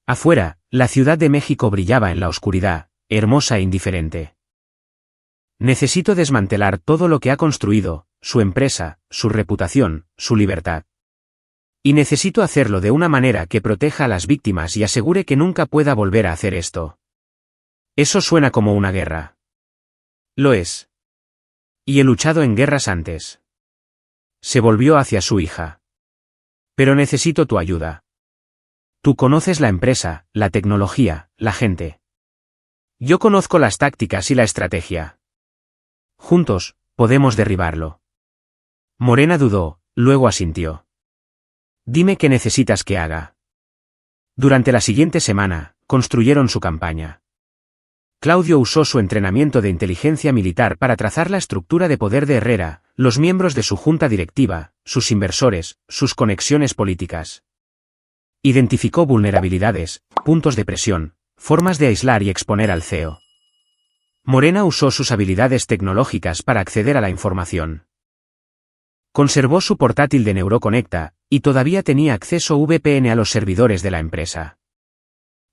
Afuera, la Ciudad de México brillaba en la oscuridad, hermosa e indiferente. Necesito desmantelar todo lo que ha construido, su empresa, su reputación, su libertad. Y necesito hacerlo de una manera que proteja a las víctimas y asegure que nunca pueda volver a hacer esto. Eso suena como una guerra. Lo es. Y he luchado en guerras antes. Se volvió hacia su hija. Pero necesito tu ayuda. Tú conoces la empresa, la tecnología, la gente. Yo conozco las tácticas y la estrategia. Juntos, podemos derribarlo. Morena dudó, luego asintió. Dime qué necesitas que haga. Durante la siguiente semana, construyeron su campaña. Claudio usó su entrenamiento de inteligencia militar para trazar la estructura de poder de Herrera, los miembros de su junta directiva, sus inversores, sus conexiones políticas. Identificó vulnerabilidades, puntos de presión, formas de aislar y exponer al CEO. Morena usó sus habilidades tecnológicas para acceder a la información. Conservó su portátil de Neuroconecta, y todavía tenía acceso VPN a los servidores de la empresa.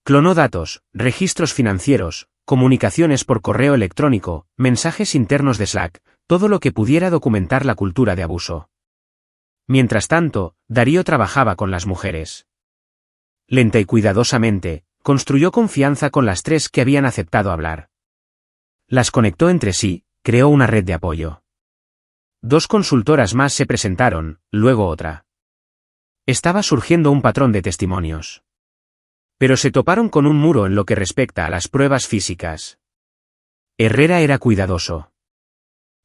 Clonó datos, registros financieros, comunicaciones por correo electrónico, mensajes internos de Slack, todo lo que pudiera documentar la cultura de abuso. Mientras tanto, Darío trabajaba con las mujeres. Lenta y cuidadosamente, construyó confianza con las 3 que habían aceptado hablar. Las conectó entre sí, creó una red de apoyo. 2 consultoras más se presentaron, luego otra. Estaba surgiendo un patrón de testimonios. Pero se toparon con un muro en lo que respecta a las pruebas físicas. Herrera era cuidadoso.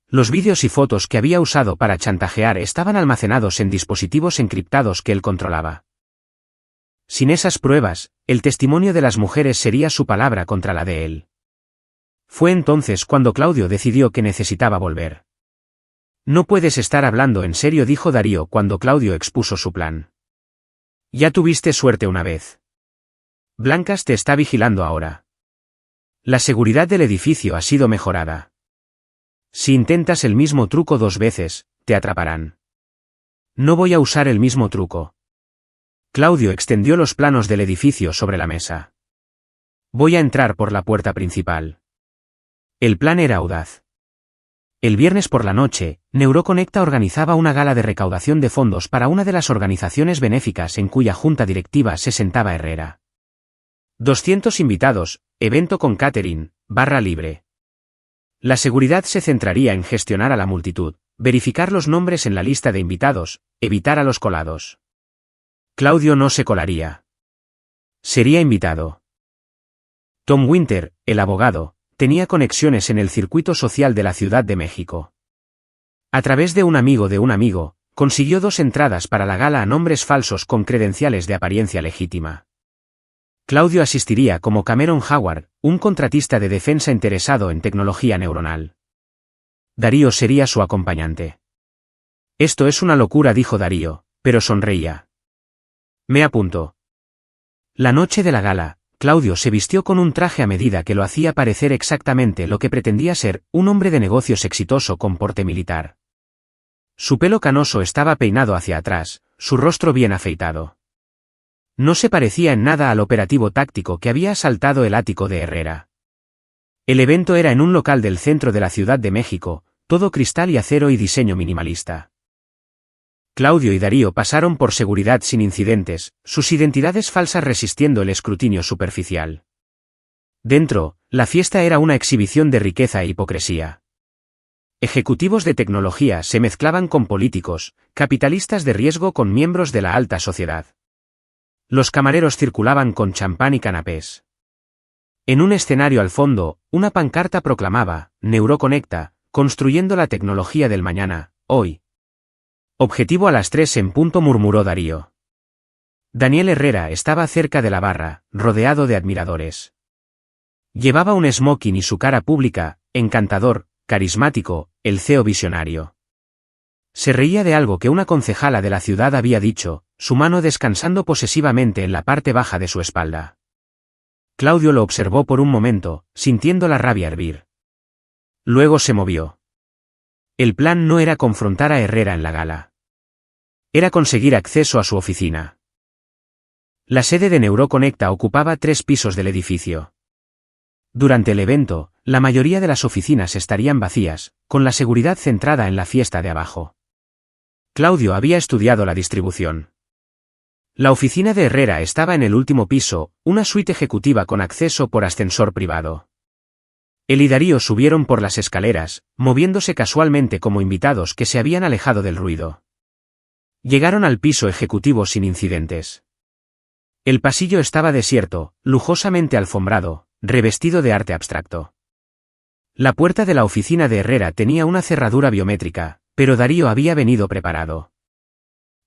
Los vídeos y fotos que había usado para chantajear estaban almacenados en dispositivos encriptados que él controlaba. Sin esas pruebas, el testimonio de las mujeres sería su palabra contra la de él. Fue entonces cuando Claudio decidió que necesitaba volver. No puedes estar hablando en serio, dijo Darío cuando Claudio expuso su plan. Ya tuviste suerte una vez. Blancas te está vigilando ahora. La seguridad del edificio ha sido mejorada. Si intentas el mismo truco 2 veces, te atraparán. No voy a usar el mismo truco. Claudio extendió los planos del edificio sobre la mesa. Voy a entrar por la puerta principal. El plan era audaz. El viernes por la noche, Neuroconecta organizaba una gala de recaudación de fondos para una de las organizaciones benéficas en cuya junta directiva se sentaba Herrera. 200 invitados, evento con catering, barra libre. La seguridad se centraría en gestionar a la multitud, verificar los nombres en la lista de invitados, evitar a los colados. Claudio no se colaría. Sería invitado. Tom Winter, el abogado, tenía conexiones en el circuito social de la Ciudad de México. A través de un amigo, consiguió 2 entradas para la gala a nombres falsos con credenciales de apariencia legítima. Claudio asistiría como Cameron Howard, un contratista de defensa interesado en tecnología neuronal. Darío sería su acompañante. Esto es una locura, dijo Darío, pero sonreía. Me apunto. La noche de la gala, Claudio se vistió con un traje a medida que lo hacía parecer exactamente lo que pretendía ser, un hombre de negocios exitoso con porte militar. Su pelo canoso estaba peinado hacia atrás, su rostro bien afeitado. No se parecía en nada al operativo táctico que había asaltado el ático de Herrera. El evento era en un local del centro de la Ciudad de México, todo cristal y acero y diseño minimalista. Claudio y Darío pasaron por seguridad sin incidentes, sus identidades falsas resistiendo el escrutinio superficial. Dentro, la fiesta era una exhibición de riqueza e hipocresía. Ejecutivos de tecnología se mezclaban con políticos, capitalistas de riesgo con miembros de la alta sociedad. Los camareros circulaban con champán y canapés. En un escenario al fondo, una pancarta proclamaba, Neuroconecta, construyendo la tecnología del mañana, hoy. Objetivo a las 3 en punto, murmuró Darío. Daniel Herrera estaba cerca de la barra, rodeado de admiradores. Llevaba un smoking y su cara pública, encantador, carismático, el CEO visionario. Se reía de algo que una concejala de la ciudad había dicho, su mano descansando posesivamente en la parte baja de su espalda. Claudio lo observó por un momento, sintiendo la rabia hervir. Luego se movió. El plan no era confrontar a Herrera en la gala. Era conseguir acceso a su oficina. La sede de Neuroconecta ocupaba 3 pisos del edificio. Durante el evento, la mayoría de las oficinas estarían vacías, con la seguridad centrada en la fiesta de abajo. Claudio había estudiado la distribución. La oficina de Herrera estaba en el último piso, una suite ejecutiva con acceso por ascensor privado. Él y Darío subieron por las escaleras, moviéndose casualmente como invitados que se habían alejado del ruido. Llegaron al piso ejecutivo sin incidentes. El pasillo estaba desierto, lujosamente alfombrado, revestido de arte abstracto. La puerta de la oficina de Herrera tenía una cerradura biométrica, pero Darío había venido preparado.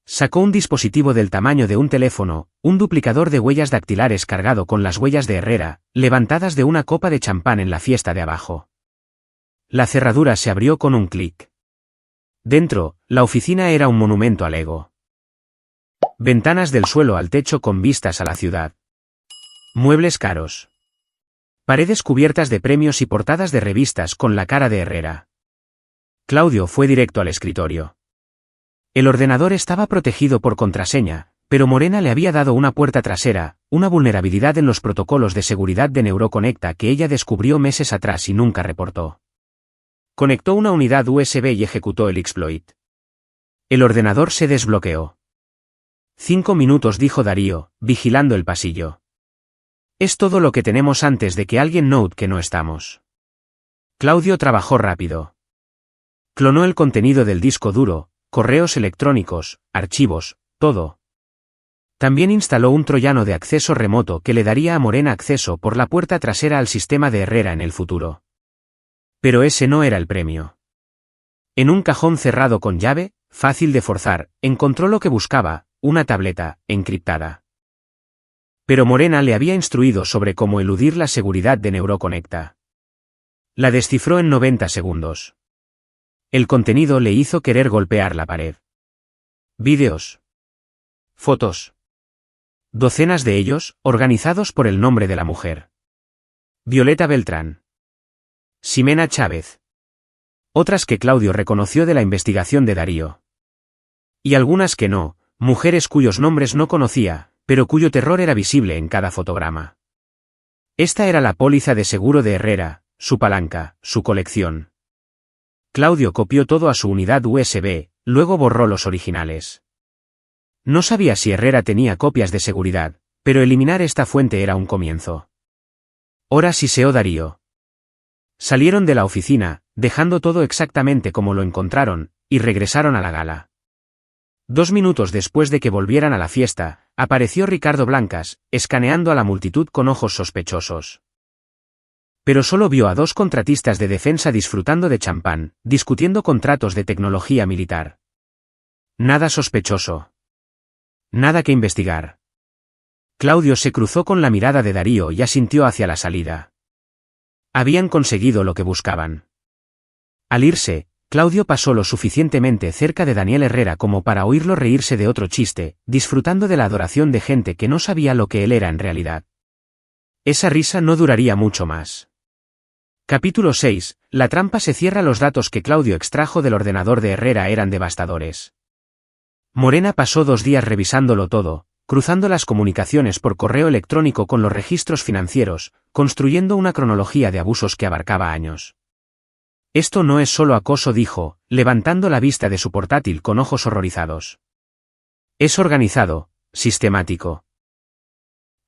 Sacó un dispositivo del tamaño de un teléfono, un duplicador de huellas dactilares cargado con las huellas de Herrera, levantadas de una copa de champán en la fiesta de abajo. La cerradura se abrió con un clic. Dentro, la oficina era un monumento al ego. Ventanas del suelo al techo con vistas a la ciudad. Muebles caros. Paredes cubiertas de premios y portadas de revistas con la cara de Herrera. Claudio fue directo al escritorio. El ordenador estaba protegido por contraseña, pero Morena le había dado una puerta trasera, una vulnerabilidad en los protocolos de seguridad de NeuroConecta que ella descubrió meses atrás y nunca reportó. Conectó una unidad USB y ejecutó el exploit. El ordenador se desbloqueó. 5 minutos, dijo Darío, vigilando el pasillo. Es todo lo que tenemos antes de que alguien note que no estamos. Claudio trabajó rápido. Clonó el contenido del disco duro, correos electrónicos, archivos, todo. También instaló un troyano de acceso remoto que le daría a Morena acceso por la puerta trasera al sistema de Herrera en el futuro. Pero ese no era el premio. En un cajón cerrado con llave, fácil de forzar, encontró lo que buscaba, una tableta, encriptada. Pero Morena le había instruido sobre cómo eludir la seguridad de NeuroConecta. La descifró en 90 segundos. El contenido le hizo querer golpear la pared. Vídeos. Fotos. Docenas de ellos, organizados por el nombre de la mujer. Violeta Beltrán. Ximena Chávez. Otras que Claudio reconoció de la investigación de Darío. Y algunas que no, mujeres cuyos nombres no conocía, pero cuyo terror era visible en cada fotograma. Esta era la póliza de seguro de Herrera, su palanca, su colección. Claudio copió todo a su unidad USB, luego borró los originales. No sabía si Herrera tenía copias de seguridad, pero eliminar esta fuente era un comienzo. Ahora siseó Darío. Salieron de la oficina, dejando todo exactamente como lo encontraron, y regresaron a la gala. 2 minutos después de que volvieran a la fiesta, apareció Ricardo Blancas, escaneando a la multitud con ojos sospechosos. Pero solo vio a 2 contratistas de defensa disfrutando de champán, discutiendo contratos de tecnología militar. Nada sospechoso. Nada que investigar. Claudio se cruzó con la mirada de Darío y asintió hacia la salida. Habían conseguido lo que buscaban. Al irse, Claudio pasó lo suficientemente cerca de Daniel Herrera como para oírlo reírse de otro chiste, disfrutando de la adoración de gente que no sabía lo que él era en realidad. Esa risa no duraría mucho más. Capítulo 6. La trampa se cierra. Los datos que Claudio extrajo del ordenador de Herrera eran devastadores. Morena pasó 2 días revisándolo todo, cruzando las comunicaciones por correo electrónico con los registros financieros, construyendo una cronología de abusos que abarcaba años. Esto no es solo acoso, dijo, levantando la vista de su portátil con ojos horrorizados. Es organizado, sistemático.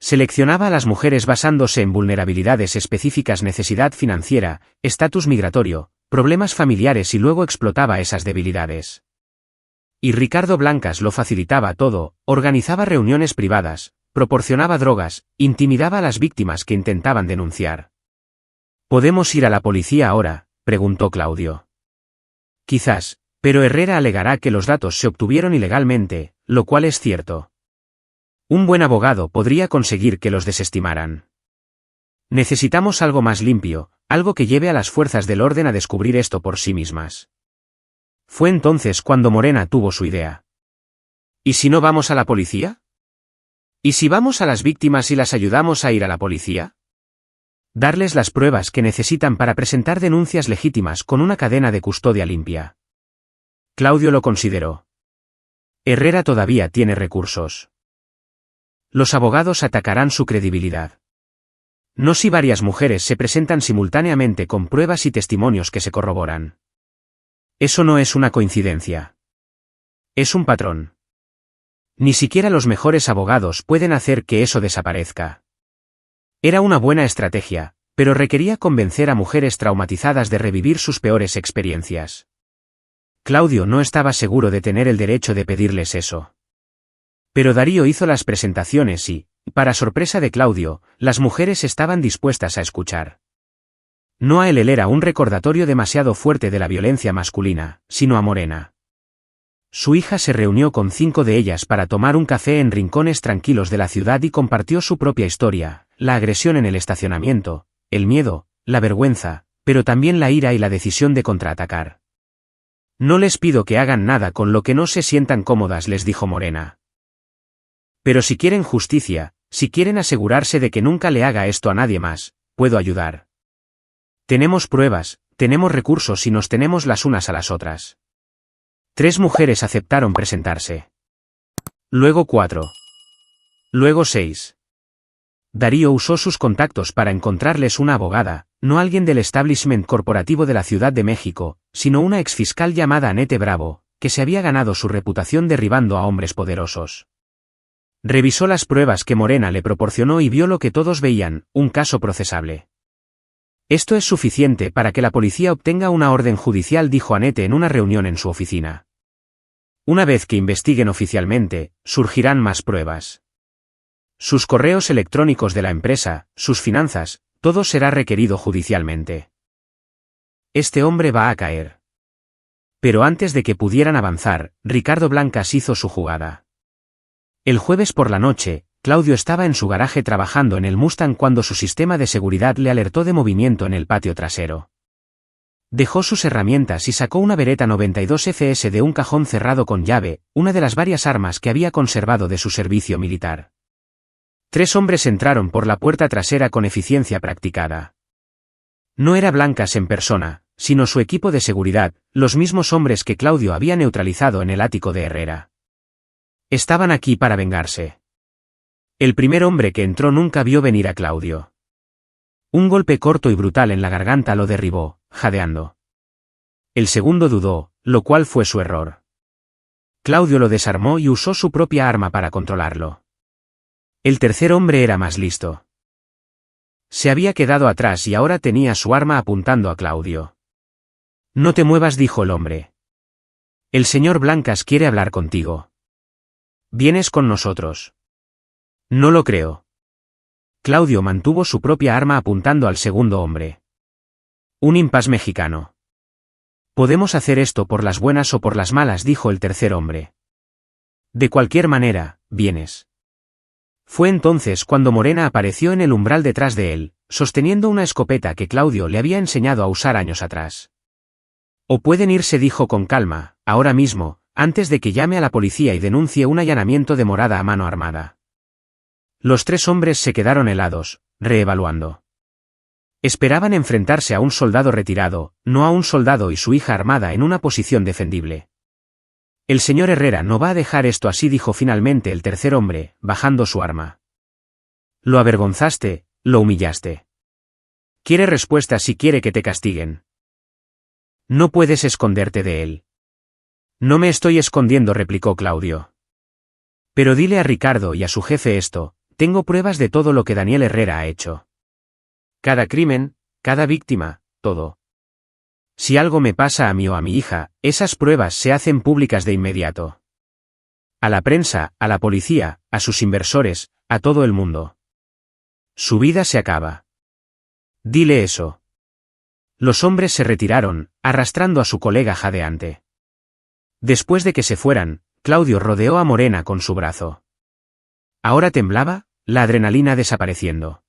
Seleccionaba a las mujeres basándose en vulnerabilidades específicas, necesidad financiera, estatus migratorio, problemas familiares y luego explotaba esas debilidades. Y Ricardo Blancas lo facilitaba todo, organizaba reuniones privadas, proporcionaba drogas, intimidaba a las víctimas que intentaban denunciar. ¿Podemos ir a la policía ahora?, preguntó Claudio. Quizás, pero Herrera alegará que los datos se obtuvieron ilegalmente, lo cual es cierto. Un buen abogado podría conseguir que los desestimaran. Necesitamos algo más limpio, algo que lleve a las fuerzas del orden a descubrir esto por sí mismas. Fue entonces cuando Morena tuvo su idea. ¿Y si no vamos a la policía? ¿Y si vamos a las víctimas y las ayudamos a ir a la policía? Darles las pruebas que necesitan para presentar denuncias legítimas con una cadena de custodia limpia. Claudio lo consideró. Herrera todavía tiene recursos. Los abogados atacarán su credibilidad. No si varias mujeres se presentan simultáneamente con pruebas y testimonios que se corroboran. Eso no es una coincidencia. Es un patrón. Ni siquiera los mejores abogados pueden hacer que eso desaparezca. Era una buena estrategia, pero requería convencer a mujeres traumatizadas de revivir sus peores experiencias. Claudio no estaba seguro de tener el derecho de pedirles eso. Pero Darío hizo las presentaciones y, para sorpresa de Claudio, las mujeres estaban dispuestas a escuchar. No a él era un recordatorio demasiado fuerte de la violencia masculina, sino a Morena. su hija se reunió con 5 de ellas para tomar un café en rincones tranquilos de la ciudad y compartió su propia historia, la agresión en el estacionamiento, el miedo, la vergüenza, pero también la ira y la decisión de contraatacar. No les pido que hagan nada con lo que no se sientan cómodas, les dijo Morena. Pero si quieren justicia, si quieren asegurarse de que nunca le haga esto a nadie más, puedo ayudar. Tenemos pruebas, tenemos recursos y nos tenemos las unas a las otras. 3 mujeres aceptaron presentarse. Luego 4. Luego 6. Darío usó sus contactos para encontrarles una abogada, no alguien del establishment corporativo de la Ciudad de México, sino una exfiscal llamada Annette Bravo, que se había ganado su reputación derribando a hombres poderosos. Revisó las pruebas que Morena le proporcionó y vio lo que todos veían, un caso procesable. Esto es suficiente para que la policía obtenga una orden judicial, dijo Annette en una reunión en su oficina. Una vez que investiguen oficialmente, surgirán más pruebas. Sus correos electrónicos de la empresa, sus finanzas, todo será requerido judicialmente. Este hombre va a caer. Pero antes de que pudieran avanzar, Ricardo Blancas hizo su jugada. El jueves por la noche, Claudio estaba en su garaje trabajando en el Mustang cuando su sistema de seguridad le alertó de movimiento en el patio trasero. Dejó sus herramientas y sacó una Beretta 92 FS de un cajón cerrado con llave, una de las varias armas que había conservado de su servicio militar. 3 hombres entraron por la puerta trasera con eficiencia practicada. No era Blancas en persona, sino su equipo de seguridad, los mismos hombres que Claudio había neutralizado en el ático de Herrera. Estaban aquí para vengarse. El primer hombre que entró nunca vio venir a Claudio. Un golpe corto y brutal en la garganta lo derribó, jadeando. El segundo dudó, lo cual fue su error. Claudio lo desarmó y usó su propia arma para controlarlo. El tercer hombre era más listo. Se había quedado atrás y ahora tenía su arma apuntando a Claudio. No te muevas, dijo el hombre. El señor Blancas quiere hablar contigo. ¿Vienes con nosotros? No lo creo. Claudio mantuvo su propia arma apuntando al segundo hombre. Un impas mexicano. Podemos hacer esto por las buenas o por las malas, dijo el tercer hombre. De cualquier manera, vienes. Fue entonces cuando Morena apareció en el umbral detrás de él, sosteniendo una escopeta que Claudio le había enseñado a usar años atrás. O pueden irse, dijo con calma, ahora mismo, antes de que llame a la policía y denuncie un allanamiento de morada a mano armada. Los 3 hombres se quedaron helados, reevaluando. Esperaban enfrentarse a un soldado retirado, no a un soldado y su hija armada en una posición defendible. El señor Herrera no va a dejar esto así, dijo finalmente el tercer hombre, bajando su arma. Lo avergonzaste, lo humillaste. Quiere respuesta si quiere que te castiguen. No puedes esconderte de él. No me estoy escondiendo, replicó Claudio. Pero dile a Ricardo y a su jefe esto, tengo pruebas de todo lo que Daniel Herrera ha hecho. Cada crimen, cada víctima, todo. Si algo me pasa a mí o a mi hija, esas pruebas se hacen públicas de inmediato. A la prensa, a la policía, a sus inversores, a todo el mundo. Su vida se acaba. Dile eso. Los hombres se retiraron, arrastrando a su colega jadeante. Después de que se fueran, Claudio rodeó a Morena con su brazo. Ahora temblaba, la adrenalina desapareciendo.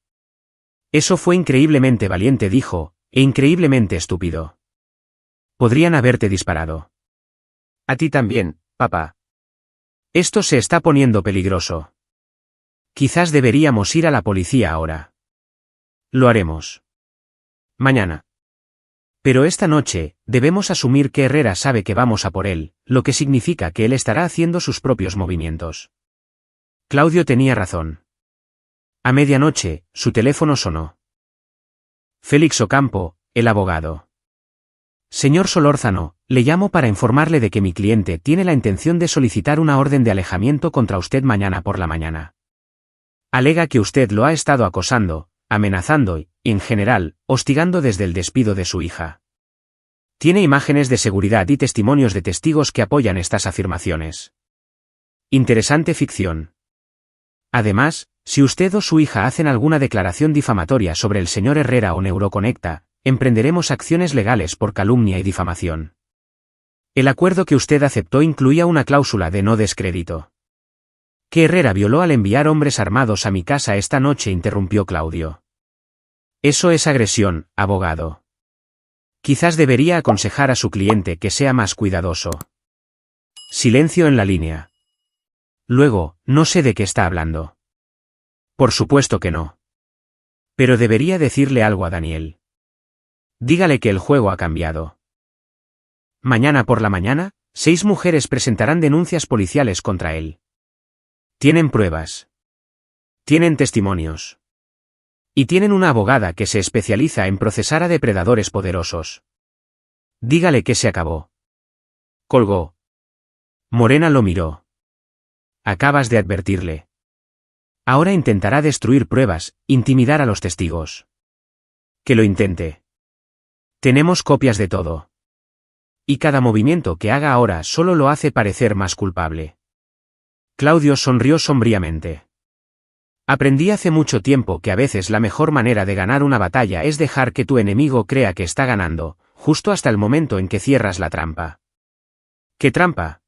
Eso fue increíblemente valiente, dijo, e increíblemente estúpido. Podrían haberte disparado. A ti también, papá. Esto se está poniendo peligroso. Quizás deberíamos ir a la policía ahora. Lo haremos. Mañana. Pero esta noche, debemos asumir que Herrera sabe que vamos a por él, lo que significa que él estará haciendo sus propios movimientos. Claudio tenía razón. A medianoche, su teléfono sonó. Félix Ocampo, el abogado. Señor Solórzano, le llamo para informarle de que mi cliente tiene la intención de solicitar una orden de alejamiento contra usted mañana por la mañana. Alega que usted lo ha estado acosando, amenazando y, en general, hostigando desde el despido de su hija. Tiene imágenes de seguridad y testimonios de testigos que apoyan estas afirmaciones. Interesante ficción. Además, si usted o su hija hacen alguna declaración difamatoria sobre el señor Herrera o Neuroconecta, emprenderemos acciones legales por calumnia y difamación. El acuerdo que usted aceptó incluía una cláusula de no descrédito. Que Herrera violó al enviar hombres armados a mi casa esta noche, interrumpió Claudio. Eso es agresión, abogado. Quizás debería aconsejar a su cliente que sea más cuidadoso. Silencio en la línea. Luego, no sé de qué está hablando. Por supuesto que no. Pero debería decirle algo a Daniel. Dígale que el juego ha cambiado. Mañana por la mañana, 6 mujeres presentarán denuncias policiales contra él. Tienen pruebas. Tienen testimonios. Y tienen una abogada que se especializa en procesar a depredadores poderosos. Dígale que se acabó. Colgó. Morena lo miró. Acabas de advertirle. Ahora intentará destruir pruebas, intimidar a los testigos. Que lo intente. Tenemos copias de todo. Y cada movimiento que haga ahora solo lo hace parecer más culpable. Claudio sonrió sombríamente. Aprendí hace mucho tiempo que a veces la mejor manera de ganar una batalla es dejar que tu enemigo crea que está ganando, justo hasta el momento en que cierras la trampa. ¿Qué trampa?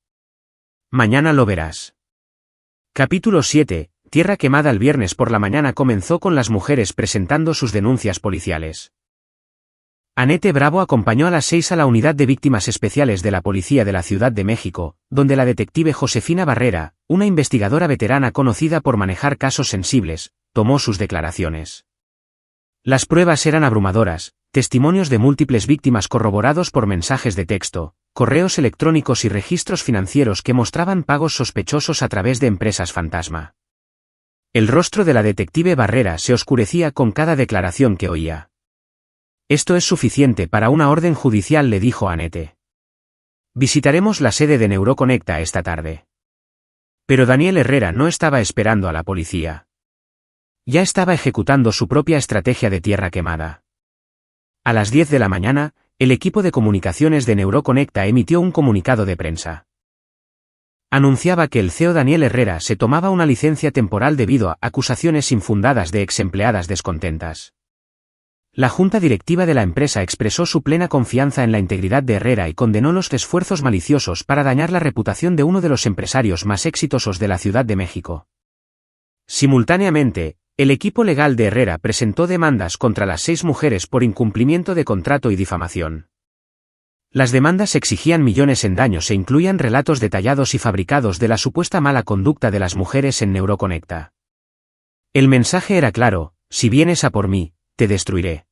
Mañana lo verás. Capítulo 7. Tierra quemada. El viernes por la mañana comenzó con las mujeres presentando sus denuncias policiales. Annette Bravo acompañó a las 6 a la unidad de víctimas especiales de la Policía de la Ciudad de México, donde la detective Josefina Barrera, una investigadora veterana conocida por manejar casos sensibles, tomó sus declaraciones. Las pruebas eran abrumadoras, testimonios de múltiples víctimas corroborados por mensajes de texto, correos electrónicos y registros financieros que mostraban pagos sospechosos a través de empresas fantasma. El rostro de la detective Barrera se oscurecía con cada declaración que oía. Esto es suficiente para una orden judicial, le dijo Annette. Visitaremos la sede de Neuroconecta esta tarde. Pero Daniel Herrera no estaba esperando a la policía. Ya estaba ejecutando su propia estrategia de tierra quemada. A las 10 de la mañana, el equipo de comunicaciones de Neuroconecta emitió un comunicado de prensa. Anunciaba que el CEO Daniel Herrera se tomaba una licencia temporal debido a acusaciones infundadas de exempleadas descontentas. La junta directiva de la empresa expresó su plena confianza en la integridad de Herrera y condenó los esfuerzos maliciosos para dañar la reputación de uno de los empresarios más exitosos de la Ciudad de México. Simultáneamente, el equipo legal de Herrera presentó demandas contra las 6 mujeres por incumplimiento de contrato y difamación. Las demandas exigían millones en daños e incluían relatos detallados y fabricados de la supuesta mala conducta de las mujeres en Neuroconecta. El mensaje era claro: si vienes a por mí, te destruiré.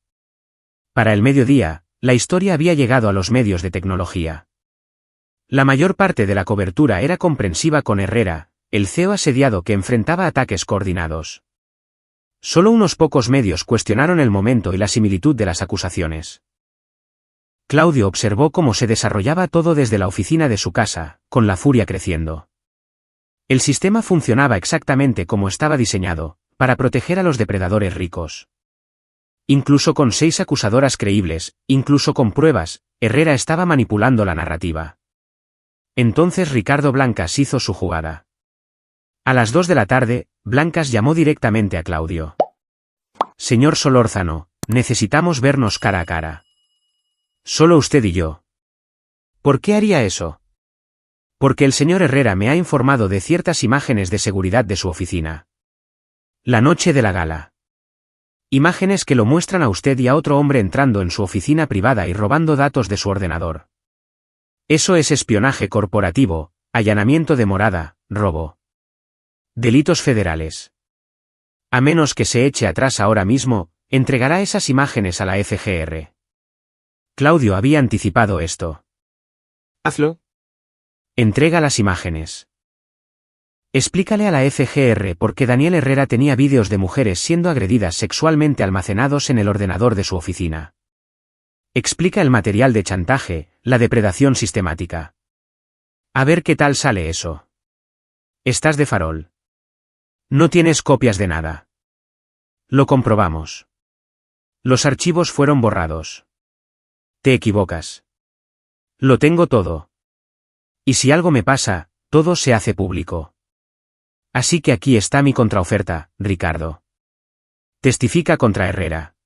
Para el mediodía, la historia había llegado a los medios de tecnología. La mayor parte de la cobertura era comprensiva con Herrera, el CEO asediado que enfrentaba ataques coordinados. Solo unos pocos medios cuestionaron el momento y la similitud de las acusaciones. Claudio observó cómo se desarrollaba todo desde la oficina de su casa, con la furia creciendo. El sistema funcionaba exactamente como estaba diseñado, para proteger a los depredadores ricos. Incluso con 6 acusadoras creíbles, incluso con pruebas, Herrera estaba manipulando la narrativa. Entonces Ricardo Blancas hizo su jugada. A las 2 de la tarde, Blancas llamó directamente a Claudio. Señor Solórzano, necesitamos vernos cara a cara. Solo usted y yo. ¿Por qué haría eso? Porque el señor Herrera me ha informado de ciertas imágenes de seguridad de su oficina. La noche de la gala. Imágenes que lo muestran a usted y a otro hombre entrando en su oficina privada y robando datos de su ordenador. Eso es espionaje corporativo, allanamiento de morada, robo. Delitos federales. A menos que se eche atrás ahora mismo, entregará esas imágenes a la FGR. Claudio había anticipado esto. Hazlo. Entrega las imágenes. Explícale a la FGR por qué Daniel Herrera tenía vídeos de mujeres siendo agredidas sexualmente almacenados en el ordenador de su oficina. Explica el material de chantaje, la depredación sistemática. A ver qué tal sale eso. Estás de farol. No tienes copias de nada. Lo comprobamos. Los archivos fueron borrados. Te equivocas. Lo tengo todo. Y si algo me pasa, todo se hace público. Así que aquí está mi contraoferta, Ricardo. Testifica contra Herrera.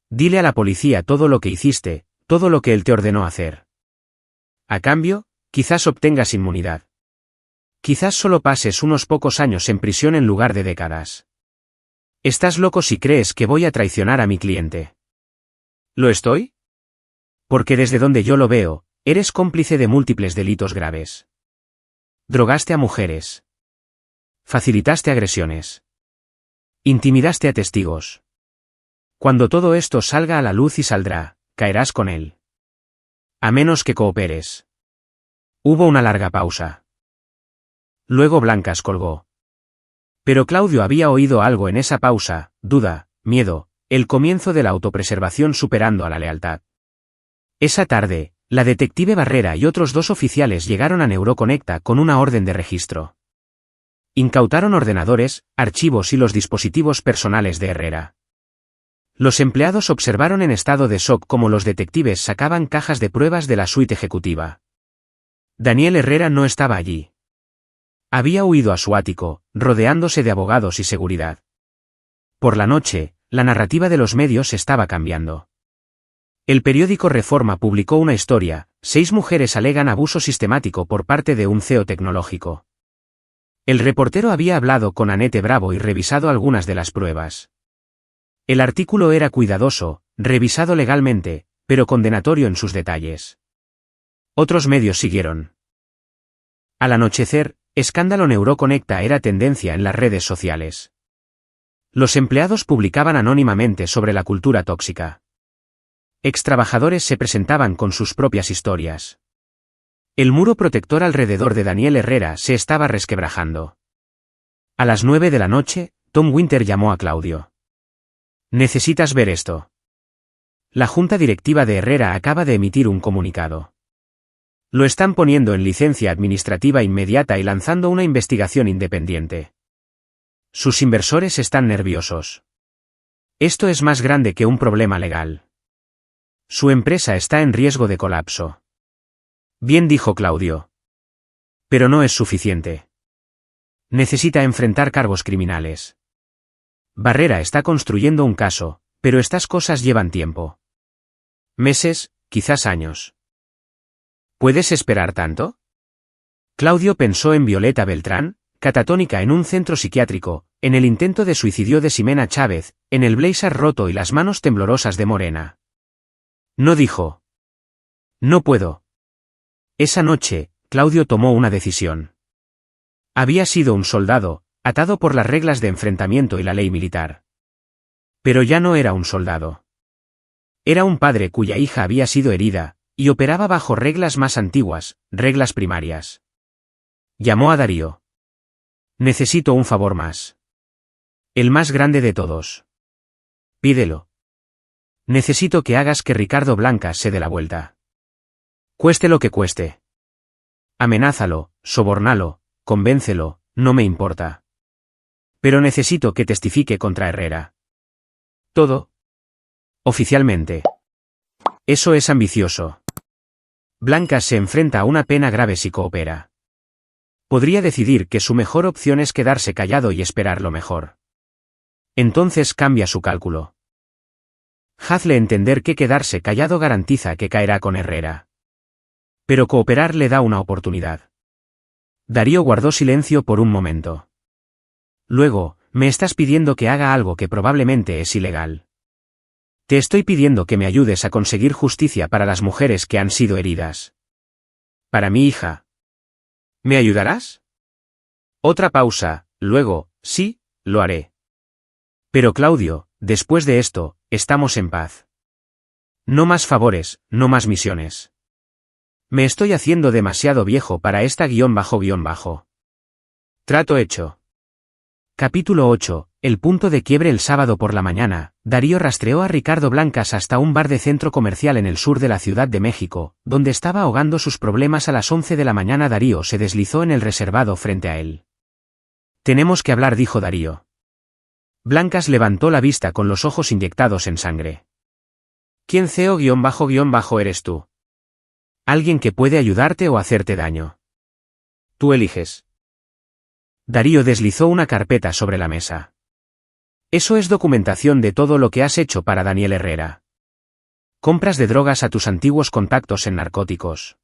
Dile a la policía todo lo que hiciste, todo lo que él te ordenó hacer. A cambio, quizás obtengas inmunidad. Quizás solo pases unos pocos años en prisión en lugar de décadas. Estás loco si crees que voy a traicionar a mi cliente. ¿Lo estoy? Porque desde donde yo lo veo, eres cómplice de múltiples delitos graves. Drogaste a mujeres. Facilitaste agresiones. Intimidaste a testigos. Cuando todo esto salga a la luz y saldrá, caerás con él. A menos que cooperes. Hubo una larga pausa. Luego Blancas colgó. Pero Claudio había oído algo en esa pausa, duda, miedo, el comienzo de la autopreservación superando a la lealtad. Esa tarde, la detective Barrera y otros 2 oficiales llegaron a Neuroconecta con una orden de registro. Incautaron ordenadores, archivos y los dispositivos personales de Herrera. Los empleados observaron en estado de shock cómo los detectives sacaban cajas de pruebas de la suite ejecutiva. Daniel Herrera no estaba allí. Había huido a su ático, rodeándose de abogados y seguridad. Por la noche, la narrativa de los medios estaba cambiando. El periódico Reforma publicó una historia: 6 mujeres alegan abuso sistemático por parte de un CEO tecnológico. El reportero había hablado con Annette Bravo y revisado algunas de las pruebas. El artículo era cuidadoso, revisado legalmente, pero condenatorio en sus detalles. Otros medios siguieron. Al anochecer, escándalo Neuroconecta era tendencia en las redes sociales. Los empleados publicaban anónimamente sobre la cultura tóxica. Extrabajadores se presentaban con sus propias historias. El muro protector alrededor de Daniel Herrera se estaba resquebrajando. A las 9 de la noche, Tom Winter llamó a Claudio. «Necesitas ver esto». La junta directiva de Herrera acaba de emitir un comunicado. Lo están poniendo en licencia administrativa inmediata y lanzando una investigación independiente. Sus inversores están nerviosos. Esto es más grande que un problema legal. Su empresa está en riesgo de colapso. Bien, dijo Claudio. Pero no es suficiente. Necesita enfrentar cargos criminales. Barrera está construyendo un caso, pero estas cosas llevan tiempo. Meses, quizás años. ¿Puedes esperar tanto? Claudio pensó en Violeta Beltrán, catatónica en un centro psiquiátrico, en el intento de suicidio de Ximena Chávez, en el blazer roto y las manos temblorosas de Morena. No dijo. No puedo. Esa noche, Claudio tomó una decisión. Había sido un soldado, atado por las reglas de enfrentamiento y la ley militar. Pero ya no era un soldado. Era un padre cuya hija había sido herida, y operaba bajo reglas más antiguas, reglas primarias. Llamó a Darío. Necesito un favor más. El más grande de todos. Pídelo. Necesito que hagas que Ricardo Blancas se dé la vuelta. Cueste lo que cueste. Amenázalo, sobórnalo, convéncelo, no me importa. Pero necesito que testifique contra Herrera. Todo. Oficialmente. Eso es ambicioso. Blancas se enfrenta a una pena grave si coopera. Podría decidir que su mejor opción es quedarse callado y esperar lo mejor. Entonces cambia su cálculo. Hazle entender que quedarse callado garantiza que caerá con Herrera. Pero cooperar le da una oportunidad. Darío guardó silencio por un momento. Luego, me estás pidiendo que haga algo que probablemente es ilegal. Te estoy pidiendo que me ayudes a conseguir justicia para las mujeres que han sido heridas. Para mi hija. ¿Me ayudarás? Otra pausa, luego, sí, lo haré. Pero Claudio, después de esto, estamos en paz. No más favores, no más misiones. Me estoy haciendo demasiado viejo para esta __. Trato hecho. Capítulo 8. El punto de quiebre. El sábado por la mañana, Darío rastreó a Ricardo Blancas hasta un bar de centro comercial en el sur de la Ciudad de México, donde estaba ahogando sus problemas. A las 11 de la mañana Darío se deslizó en el reservado frente a él. Tenemos que hablar, dijo Darío. Blancas levantó la vista con los ojos inyectados en sangre. ¿Quién CEO__? Eres tú? ¿Alguien que puede ayudarte o hacerte daño? Tú eliges. Darío deslizó una carpeta sobre la mesa. Eso es documentación de todo lo que has hecho para Daniel Herrera. Compras de drogas a tus antiguos contactos en narcóticos.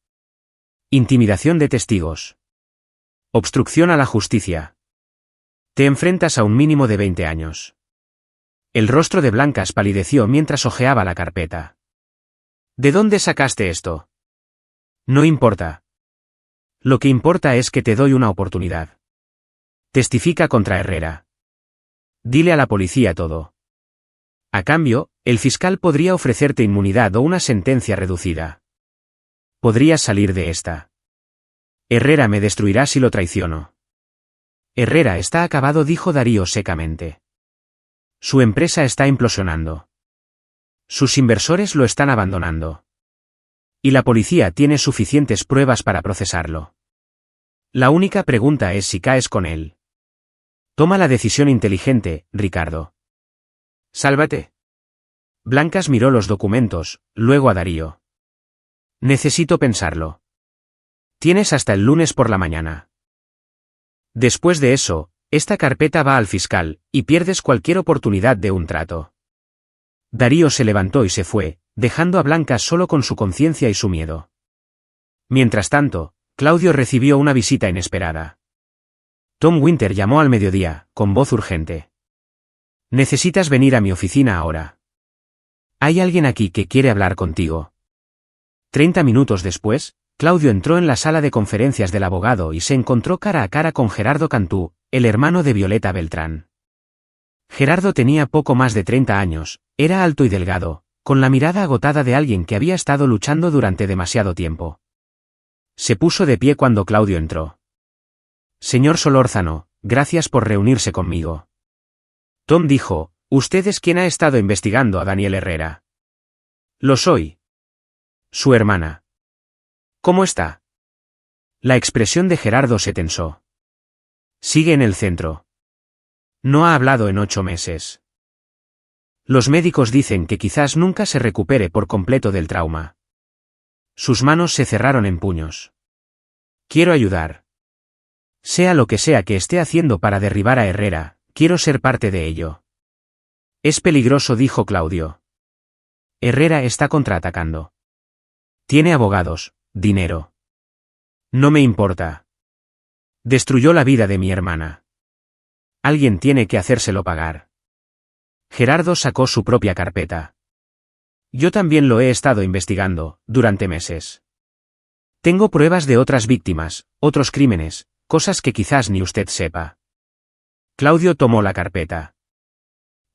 Intimidación de testigos. Obstrucción a la justicia. Te enfrentas a un mínimo de 20 años. El rostro de Blancas palideció mientras hojeaba la carpeta. ¿De dónde sacaste esto? No importa. Lo que importa es que te doy una oportunidad. Testifica contra Herrera. Dile a la policía todo. A cambio, el fiscal podría ofrecerte inmunidad o una sentencia reducida. Podrías salir de esta. Herrera me destruirá si lo traiciono. Herrera está acabado, dijo Darío secamente. Su empresa está implosionando. Sus inversores lo están abandonando. Y la policía tiene suficientes pruebas para procesarlo. La única pregunta es si caes con él. Toma la decisión inteligente, Ricardo. Sálvate. Blancas miró los documentos, luego a Darío. Necesito pensarlo. Tienes hasta el lunes por la mañana. Después de eso, esta carpeta va al fiscal, y pierdes cualquier oportunidad de un trato. Darío se levantó y se fue, dejando a Blancas solo con su conciencia y su miedo. Mientras tanto, Claudio recibió una visita inesperada. Tom Winter llamó al mediodía, con voz urgente. Necesitas venir a mi oficina ahora. Hay alguien aquí que quiere hablar contigo. 30 minutos después, Claudio entró en la sala de conferencias del abogado y se encontró cara a cara con Gerardo Cantú, el hermano de Violeta Beltrán. Gerardo tenía poco más de 30 años, era alto y delgado, con la mirada agotada de alguien que había estado luchando durante demasiado tiempo. Se puso de pie cuando Claudio entró. Señor Solórzano, gracias por reunirse conmigo. Tom dijo, usted es quien ha estado investigando a Daniel Herrera. Lo soy. Su hermana. ¿Cómo está? La expresión de Gerardo se tensó. Sigue en el centro. No ha hablado en 8 meses. Los médicos dicen que quizás nunca se recupere por completo del trauma. Sus manos se cerraron en puños. Quiero ayudar. Sea lo que sea que esté haciendo para derribar a Herrera, quiero ser parte de ello. Es peligroso, dijo Claudio. Herrera está contraatacando. Tiene abogados, dinero. No me importa. Destruyó la vida de mi hermana. Alguien tiene que hacérselo pagar. Gerardo sacó su propia carpeta. Yo también lo he estado investigando, durante meses. Tengo pruebas de otras víctimas, otros crímenes, cosas que quizás ni usted sepa. Claudio tomó la carpeta.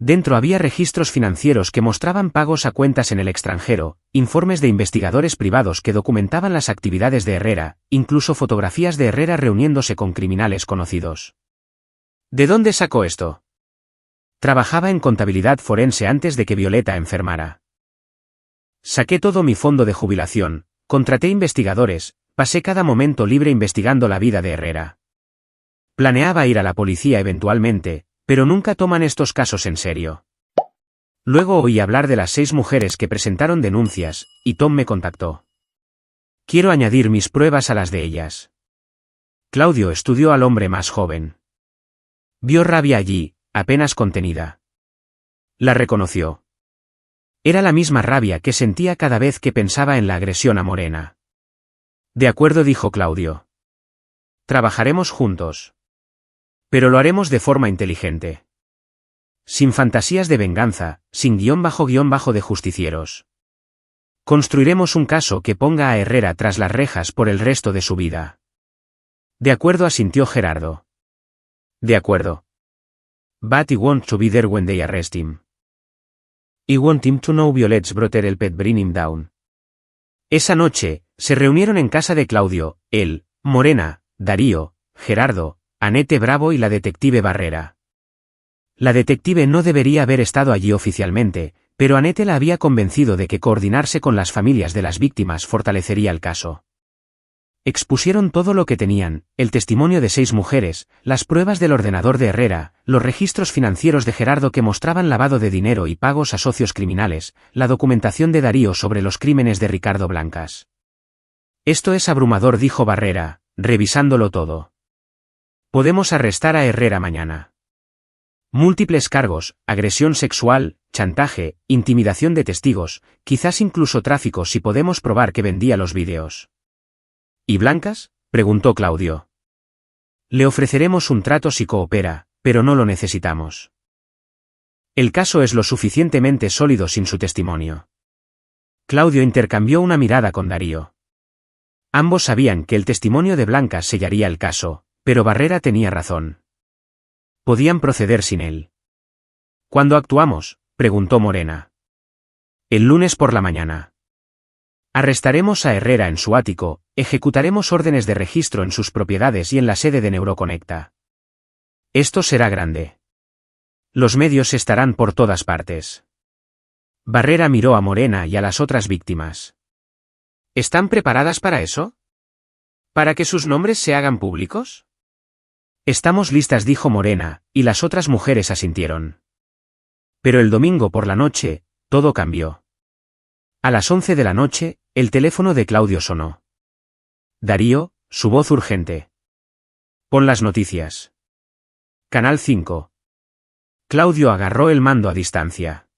Dentro había registros financieros que mostraban pagos a cuentas en el extranjero, informes de investigadores privados que documentaban las actividades de Herrera, incluso fotografías de Herrera reuniéndose con criminales conocidos. ¿De dónde sacó esto? Trabajaba en contabilidad forense antes de que Violeta enfermara. Saqué todo mi fondo de jubilación, contraté investigadores, pasé cada momento libre investigando la vida de Herrera. Planeaba ir a la policía eventualmente, pero nunca toman estos casos en serio. Luego oí hablar de las 6 mujeres que presentaron denuncias, y Tom me contactó. Quiero añadir mis pruebas a las de ellas. Claudio estudió al hombre más joven. Vio rabia allí, apenas contenida. La reconoció. Era la misma rabia que sentía cada vez que pensaba en la agresión a Morena. De acuerdo, dijo Claudio. Trabajaremos juntos. Pero lo haremos de forma inteligente. Sin fantasías de venganza, sin guión bajo de justicieros. Construiremos un caso que ponga a Herrera tras las rejas por el resto de su vida. De acuerdo, asintió Gerardo. De acuerdo. But I want to be there when they arrest him. I want him to know Violet's brother el pet bring him down. Esa noche, se reunieron en casa de Claudio, él, Morena, Darío, Gerardo, Annette Bravo y la detective Barrera. La detective no debería haber estado allí oficialmente, pero Annette la había convencido de que coordinarse con las familias de las víctimas fortalecería el caso. Expusieron todo lo que tenían, el testimonio de 6 mujeres, las pruebas del ordenador de Herrera, los registros financieros de Gerardo que mostraban lavado de dinero y pagos a socios criminales, la documentación de Darío sobre los crímenes de Ricardo Blancas. Esto es abrumador, dijo Barrera, revisándolo todo. Podemos arrestar a Herrera mañana. Múltiples cargos, agresión sexual, chantaje, intimidación de testigos, quizás incluso tráfico si podemos probar que vendía los vídeos. ¿Y Blancas?, preguntó Claudio. Le ofreceremos un trato si coopera, pero no lo necesitamos. El caso es lo suficientemente sólido sin su testimonio. Claudio intercambió una mirada con Darío. Ambos sabían que el testimonio de Blancas sellaría el caso, pero Barrera tenía razón. Podían proceder sin él. ¿Cuándo actuamos?, preguntó Morena. El lunes por la mañana. Arrestaremos a Herrera en su ático, ejecutaremos órdenes de registro en sus propiedades y en la sede de Neuroconecta. Esto será grande. Los medios estarán por todas partes. Barrera miró a Morena y a las otras víctimas. ¿Están preparadas para eso? ¿Para que sus nombres se hagan públicos? Estamos listas, dijo Morena, y las otras mujeres asintieron. Pero el domingo por la noche, todo cambió. A las 11 de la noche, el teléfono de Claudio sonó. Darío, su voz urgente. Pon las noticias. Canal 5. Claudio agarró el mando a distancia.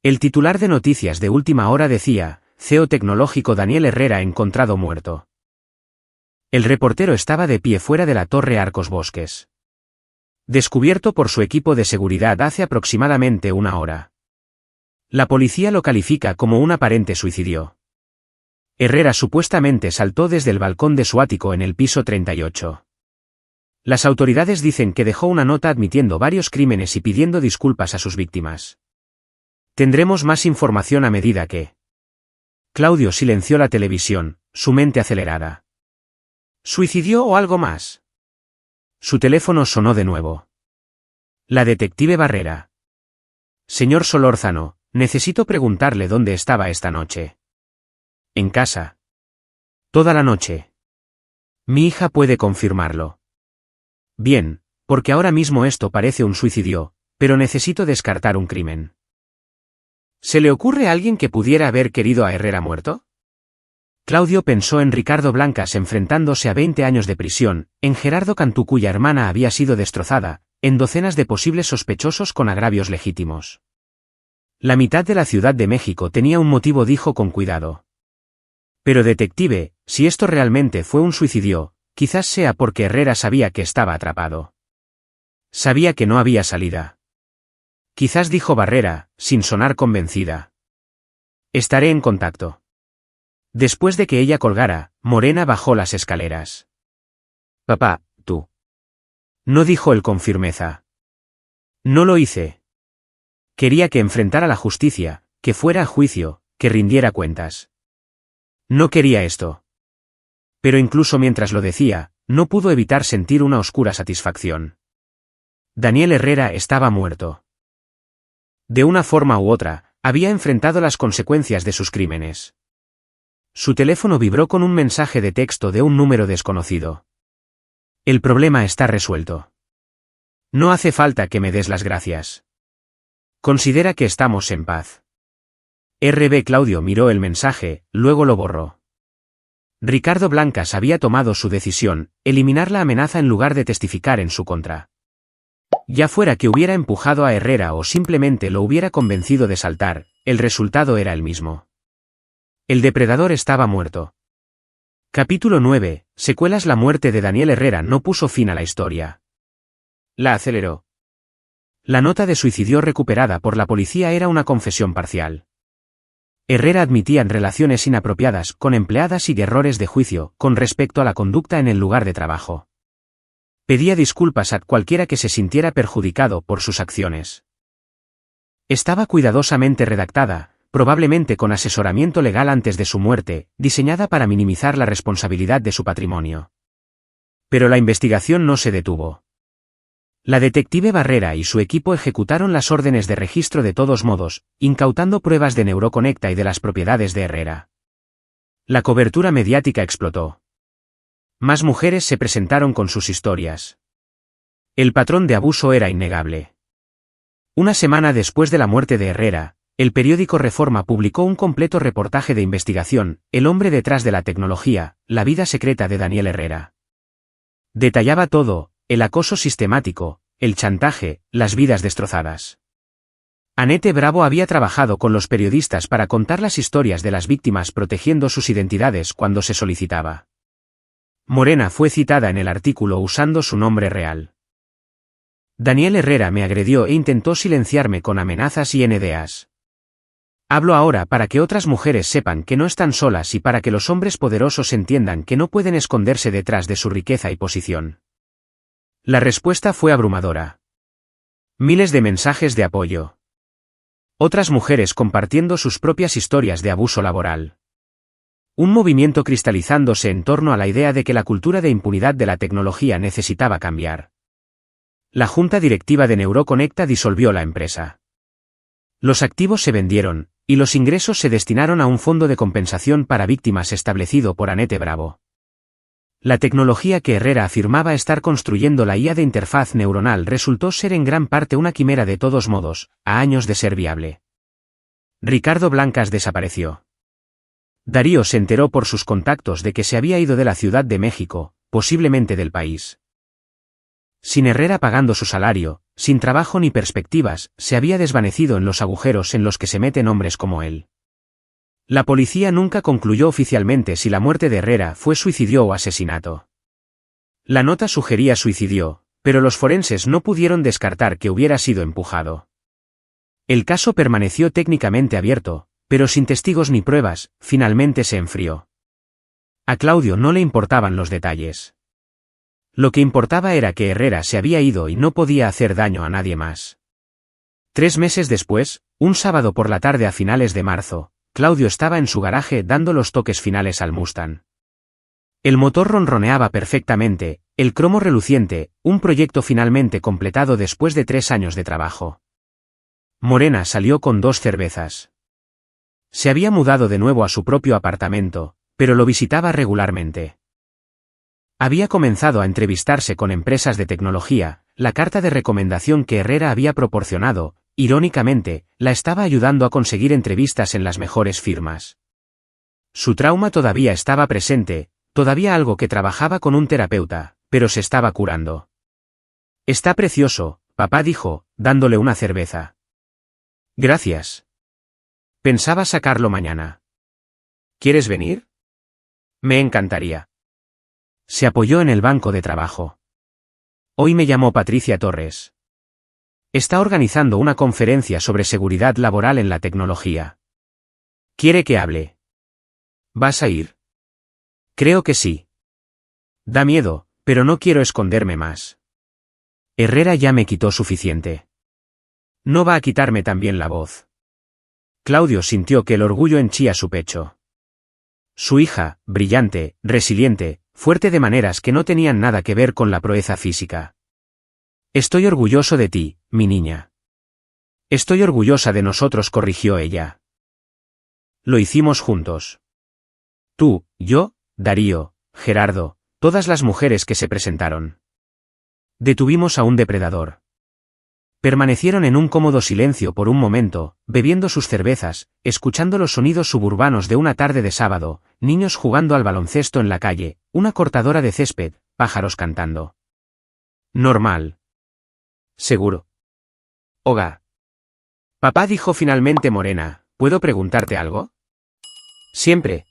El titular de noticias de última hora decía: CEO tecnológico Daniel Herrera encontrado muerto. El reportero estaba de pie fuera de la Torre Arcos Bosques. Descubierto por su equipo de seguridad hace aproximadamente una hora. La policía lo califica como un aparente suicidio. Herrera supuestamente saltó desde el balcón de su ático en el piso 38. Las autoridades dicen que dejó una nota admitiendo varios crímenes y pidiendo disculpas a sus víctimas. Tendremos más información a medida que... Claudio silenció la televisión, su mente acelerada. ¿Suicidió o algo más? Su teléfono sonó de nuevo. La detective Barrera. Señor Solórzano, necesito preguntarle dónde estaba esta noche. En casa. Toda la noche. Mi hija puede confirmarlo. Bien, porque ahora mismo esto parece un suicidio, pero necesito descartar un crimen. ¿Se le ocurre a alguien que pudiera haber querido a Herrera muerto? Claudio pensó en Ricardo Blancas enfrentándose a 20 años de prisión, en Gerardo Cantú cuya hermana había sido destrozada, en docenas de posibles sospechosos con agravios legítimos. La mitad de la Ciudad de México tenía un motivo, dijo con cuidado. Pero detective, si esto realmente fue un suicidio, quizás sea porque Herrera sabía que estaba atrapado. Sabía que no había salida. Quizás, dijo Barrera, sin sonar convencida. Estaré en contacto. Después de que ella colgara, Morena bajó las escaleras. Papá, tú. No, dijo él con firmeza. No lo hice. Quería que enfrentara la justicia, que fuera a juicio, que rindiera cuentas. No quería esto. Pero incluso mientras lo decía, no pudo evitar sentir una oscura satisfacción. Daniel Herrera estaba muerto. De una forma u otra, había enfrentado las consecuencias de sus crímenes. Su teléfono vibró con un mensaje de texto de un número desconocido. El problema está resuelto. No hace falta que me des las gracias. Considera que estamos en paz. RB. Claudio miró el mensaje, luego lo borró. Ricardo Blancas había tomado su decisión, eliminar la amenaza en lugar de testificar en su contra. Ya fuera que hubiera empujado a Herrera o simplemente lo hubiera convencido de saltar, el resultado era el mismo. El depredador estaba muerto. Capítulo 9. Secuelas. La muerte de Daniel Herrera no puso fin a la historia. La aceleró. La nota de suicidio recuperada por la policía era una confesión parcial. Herrera admitía relaciones inapropiadas con empleadas y errores de juicio con respecto a la conducta en el lugar de trabajo. Pedía disculpas a cualquiera que se sintiera perjudicado por sus acciones. Estaba cuidadosamente redactada, probablemente con asesoramiento legal antes de su muerte, diseñada para minimizar la responsabilidad de su patrimonio. Pero la investigación no se detuvo. La detective Barrera y su equipo ejecutaron las órdenes de registro de todos modos, incautando pruebas de Neuroconecta y de las propiedades de Herrera. La cobertura mediática explotó. Más mujeres se presentaron con sus historias. El patrón de abuso era innegable. Una semana después de la muerte de Herrera, el periódico Reforma publicó un completo reportaje de investigación, El hombre detrás de la tecnología, la vida secreta de Daniel Herrera. Detallaba todo, el acoso sistemático, el chantaje, las vidas destrozadas. Annette Bravo había trabajado con los periodistas para contar las historias de las víctimas protegiendo sus identidades cuando se solicitaba. Morena fue citada en el artículo usando su nombre real. Daniel Herrera me agredió e intentó silenciarme con amenazas y NDAs. Hablo ahora para que otras mujeres sepan que no están solas y para que los hombres poderosos entiendan que no pueden esconderse detrás de su riqueza y posición. La respuesta fue abrumadora. Miles de mensajes de apoyo. Otras mujeres compartiendo sus propias historias de abuso laboral. Un movimiento cristalizándose en torno a la idea de que la cultura de impunidad de la tecnología necesitaba cambiar. La junta directiva de Neuroconecta disolvió la empresa. Los activos se vendieron, y los ingresos se destinaron a un fondo de compensación para víctimas establecido por Annette Bravo. La tecnología que Herrera afirmaba estar construyendo, la IA de interfaz neuronal, resultó ser en gran parte una quimera de todos modos, a años de ser viable. Ricardo Blancas desapareció. Darío se enteró por sus contactos de que se había ido de la Ciudad de México, posiblemente del país. Sin Herrera pagando su salario, sin trabajo ni perspectivas, se había desvanecido en los agujeros en los que se meten hombres como él. La policía nunca concluyó oficialmente si la muerte de Herrera fue suicidio o asesinato. La nota sugería suicidio, pero los forenses no pudieron descartar que hubiera sido empujado. El caso permaneció técnicamente abierto, pero sin testigos ni pruebas, finalmente se enfrió. A Claudio no le importaban los detalles. Lo que importaba era que Herrera se había ido y no podía hacer daño a nadie más. 3 meses después, un sábado por la tarde a finales de marzo, Claudio estaba en su garaje dando los toques finales al Mustang. El motor ronroneaba perfectamente, el cromo reluciente, un proyecto finalmente completado después de 3 años de trabajo. Morena salió con 2 cervezas. Se había mudado de nuevo a su propio apartamento, pero lo visitaba regularmente. Había comenzado a entrevistarse con empresas de tecnología, la carta de recomendación que Herrera había proporcionado, irónicamente, la estaba ayudando a conseguir entrevistas en las mejores firmas. Su trauma todavía estaba presente, todavía algo que trabajaba con un terapeuta, pero se estaba curando. Está precioso, papá dijo, dándole una cerveza. Gracias. Pensaba sacarlo mañana. ¿Quieres venir? Me encantaría. Se apoyó en el banco de trabajo. Hoy me llamó Patricia Torres. Está organizando una conferencia sobre seguridad laboral en la tecnología. Quiere que hable. ¿Vas a ir? Creo que sí. Da miedo, pero no quiero esconderme más. Herrera ya me quitó suficiente. No va a quitarme también la voz. Claudio sintió que el orgullo henchía su pecho. Su hija, brillante, resiliente, fuerte de maneras que no tenían nada que ver con la proeza física. Estoy orgulloso de ti, mi niña. Estoy orgullosa de nosotros, corrigió ella. Lo hicimos juntos. Tú, yo, Darío, Gerardo, todas las mujeres que se presentaron. Detuvimos a un depredador. Permanecieron en un cómodo silencio por un momento, bebiendo sus cervezas, escuchando los sonidos suburbanos de una tarde de sábado, niños jugando al baloncesto en la calle, una cortadora de césped, pájaros cantando. Normal. Seguro. Oga. Papá, dijo finalmente Morena, ¿puedo preguntarte algo? Siempre.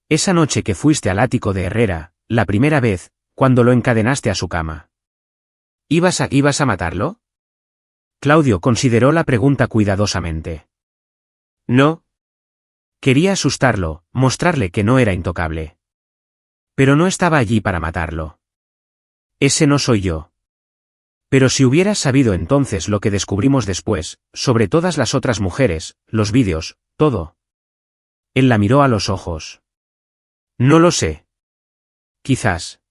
Esa noche que fuiste al ático de Herrera, la primera vez, cuando lo encadenaste a su cama. ¿Ibas a matarlo? Claudio consideró la pregunta cuidadosamente. No. Quería asustarlo, mostrarle que no era intocable. Pero no estaba allí para matarlo. Ese no soy yo. Pero si hubieras sabido entonces lo que descubrimos después, sobre todas las otras mujeres, los vídeos, todo. Él la miró a los ojos. No lo sé. Quizás.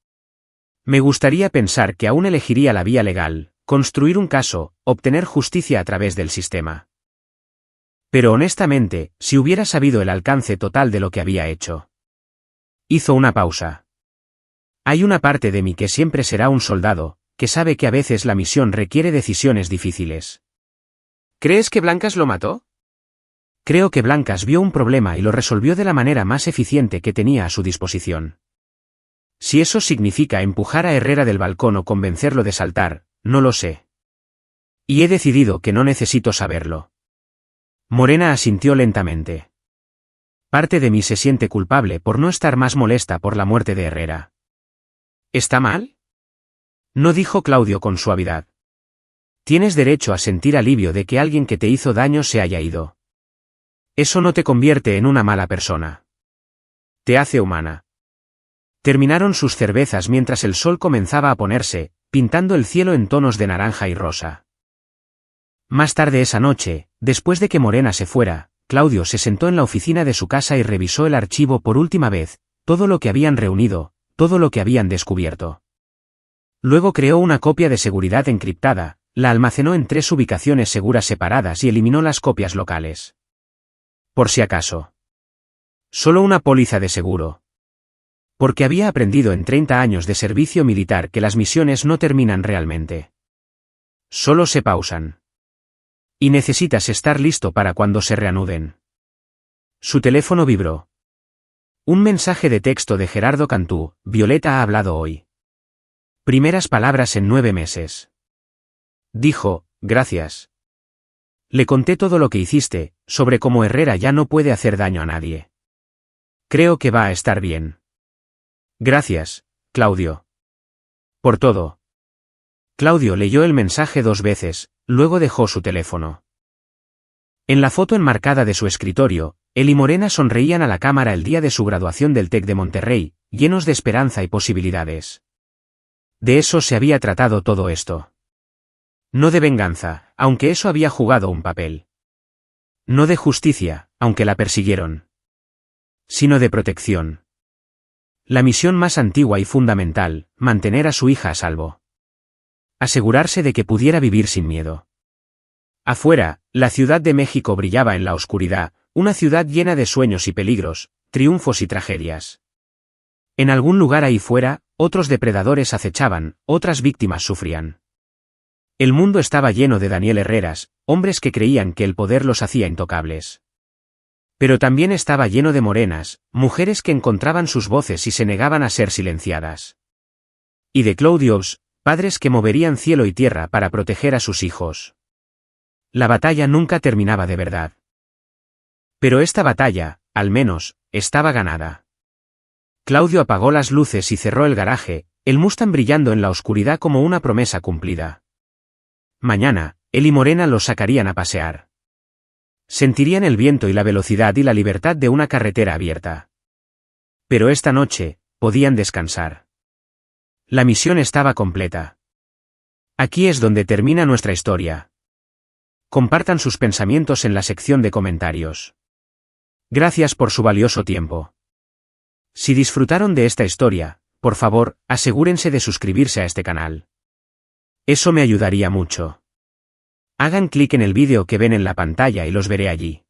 Me gustaría pensar que aún elegiría la vía legal, construir un caso, obtener justicia a través del sistema. Pero honestamente, si hubiera sabido el alcance total de lo que había hecho. Hizo una pausa. Hay una parte de mí que siempre será un soldado, que sabe que a veces la misión requiere decisiones difíciles. ¿Crees que Blancas lo mató? Creo que Blancas vio un problema y lo resolvió de la manera más eficiente que tenía a su disposición. Si eso significa empujar a Herrera del balcón o convencerlo de saltar, no lo sé. Y he decidido que no necesito saberlo. Morena asintió lentamente. Parte de mí se siente culpable por no estar más molesta por la muerte de Herrera. ¿Está mal? No, dijo Claudio con suavidad. Tienes derecho a sentir alivio de que alguien que te hizo daño se haya ido. Eso no te convierte en una mala persona. Te hace humana. Terminaron sus cervezas mientras el sol comenzaba a ponerse, pintando el cielo en tonos de naranja y rosa. Más tarde esa noche, después de que Morena se fuera, Claudio se sentó en la oficina de su casa y revisó el archivo por última vez, todo lo que habían reunido, todo lo que habían descubierto. Luego creó una copia de seguridad encriptada, la almacenó en 3 ubicaciones seguras separadas y eliminó las copias locales. Por si acaso. Solo una póliza de seguro. Porque había aprendido en 30 años de servicio militar que las misiones no terminan realmente. Solo se pausan. Y necesitas estar listo para cuando se reanuden. Su teléfono vibró. Un mensaje de texto de Gerardo Cantú: Violeta ha hablado hoy. Primeras palabras en 9 meses. Dijo: gracias. Le conté todo lo que hiciste, sobre cómo Herrera ya no puede hacer daño a nadie. Creo que va a estar bien. Gracias, Claudio. Por todo. Claudio leyó el mensaje 2 veces, luego dejó su teléfono. En la foto enmarcada de su escritorio, él y Morena sonreían a la cámara el día de su graduación del TEC de Monterrey, llenos de esperanza y posibilidades. De eso se había tratado todo esto. No de venganza, aunque eso había jugado un papel. No de justicia, aunque la persiguieron. Sino de protección. La misión más antigua y fundamental: mantener a su hija a salvo. Asegurarse de que pudiera vivir sin miedo. Afuera, la Ciudad de México brillaba en la oscuridad, una ciudad llena de sueños y peligros, triunfos y tragedias. En algún lugar ahí fuera, otros depredadores acechaban, otras víctimas sufrían. El mundo estaba lleno de Daniel Herreras, hombres que creían que el poder los hacía intocables. Pero también estaba lleno de Morenas, mujeres que encontraban sus voces y se negaban a ser silenciadas. Y de Claudios, padres que moverían cielo y tierra para proteger a sus hijos. La batalla nunca terminaba de verdad. Pero esta batalla, al menos, estaba ganada. Claudio apagó las luces y cerró el garaje, el Mustang brillando en la oscuridad como una promesa cumplida. Mañana, él y Morena los sacarían a pasear. Sentirían el viento y la velocidad y la libertad de una carretera abierta. Pero esta noche, podían descansar. La misión estaba completa. Aquí es donde termina nuestra historia. Compartan sus pensamientos en la sección de comentarios. Gracias por su valioso tiempo. Si disfrutaron de esta historia, por favor, asegúrense de suscribirse a este canal. Eso me ayudaría mucho. Hagan clic en el vídeo que ven en la pantalla y los veré allí.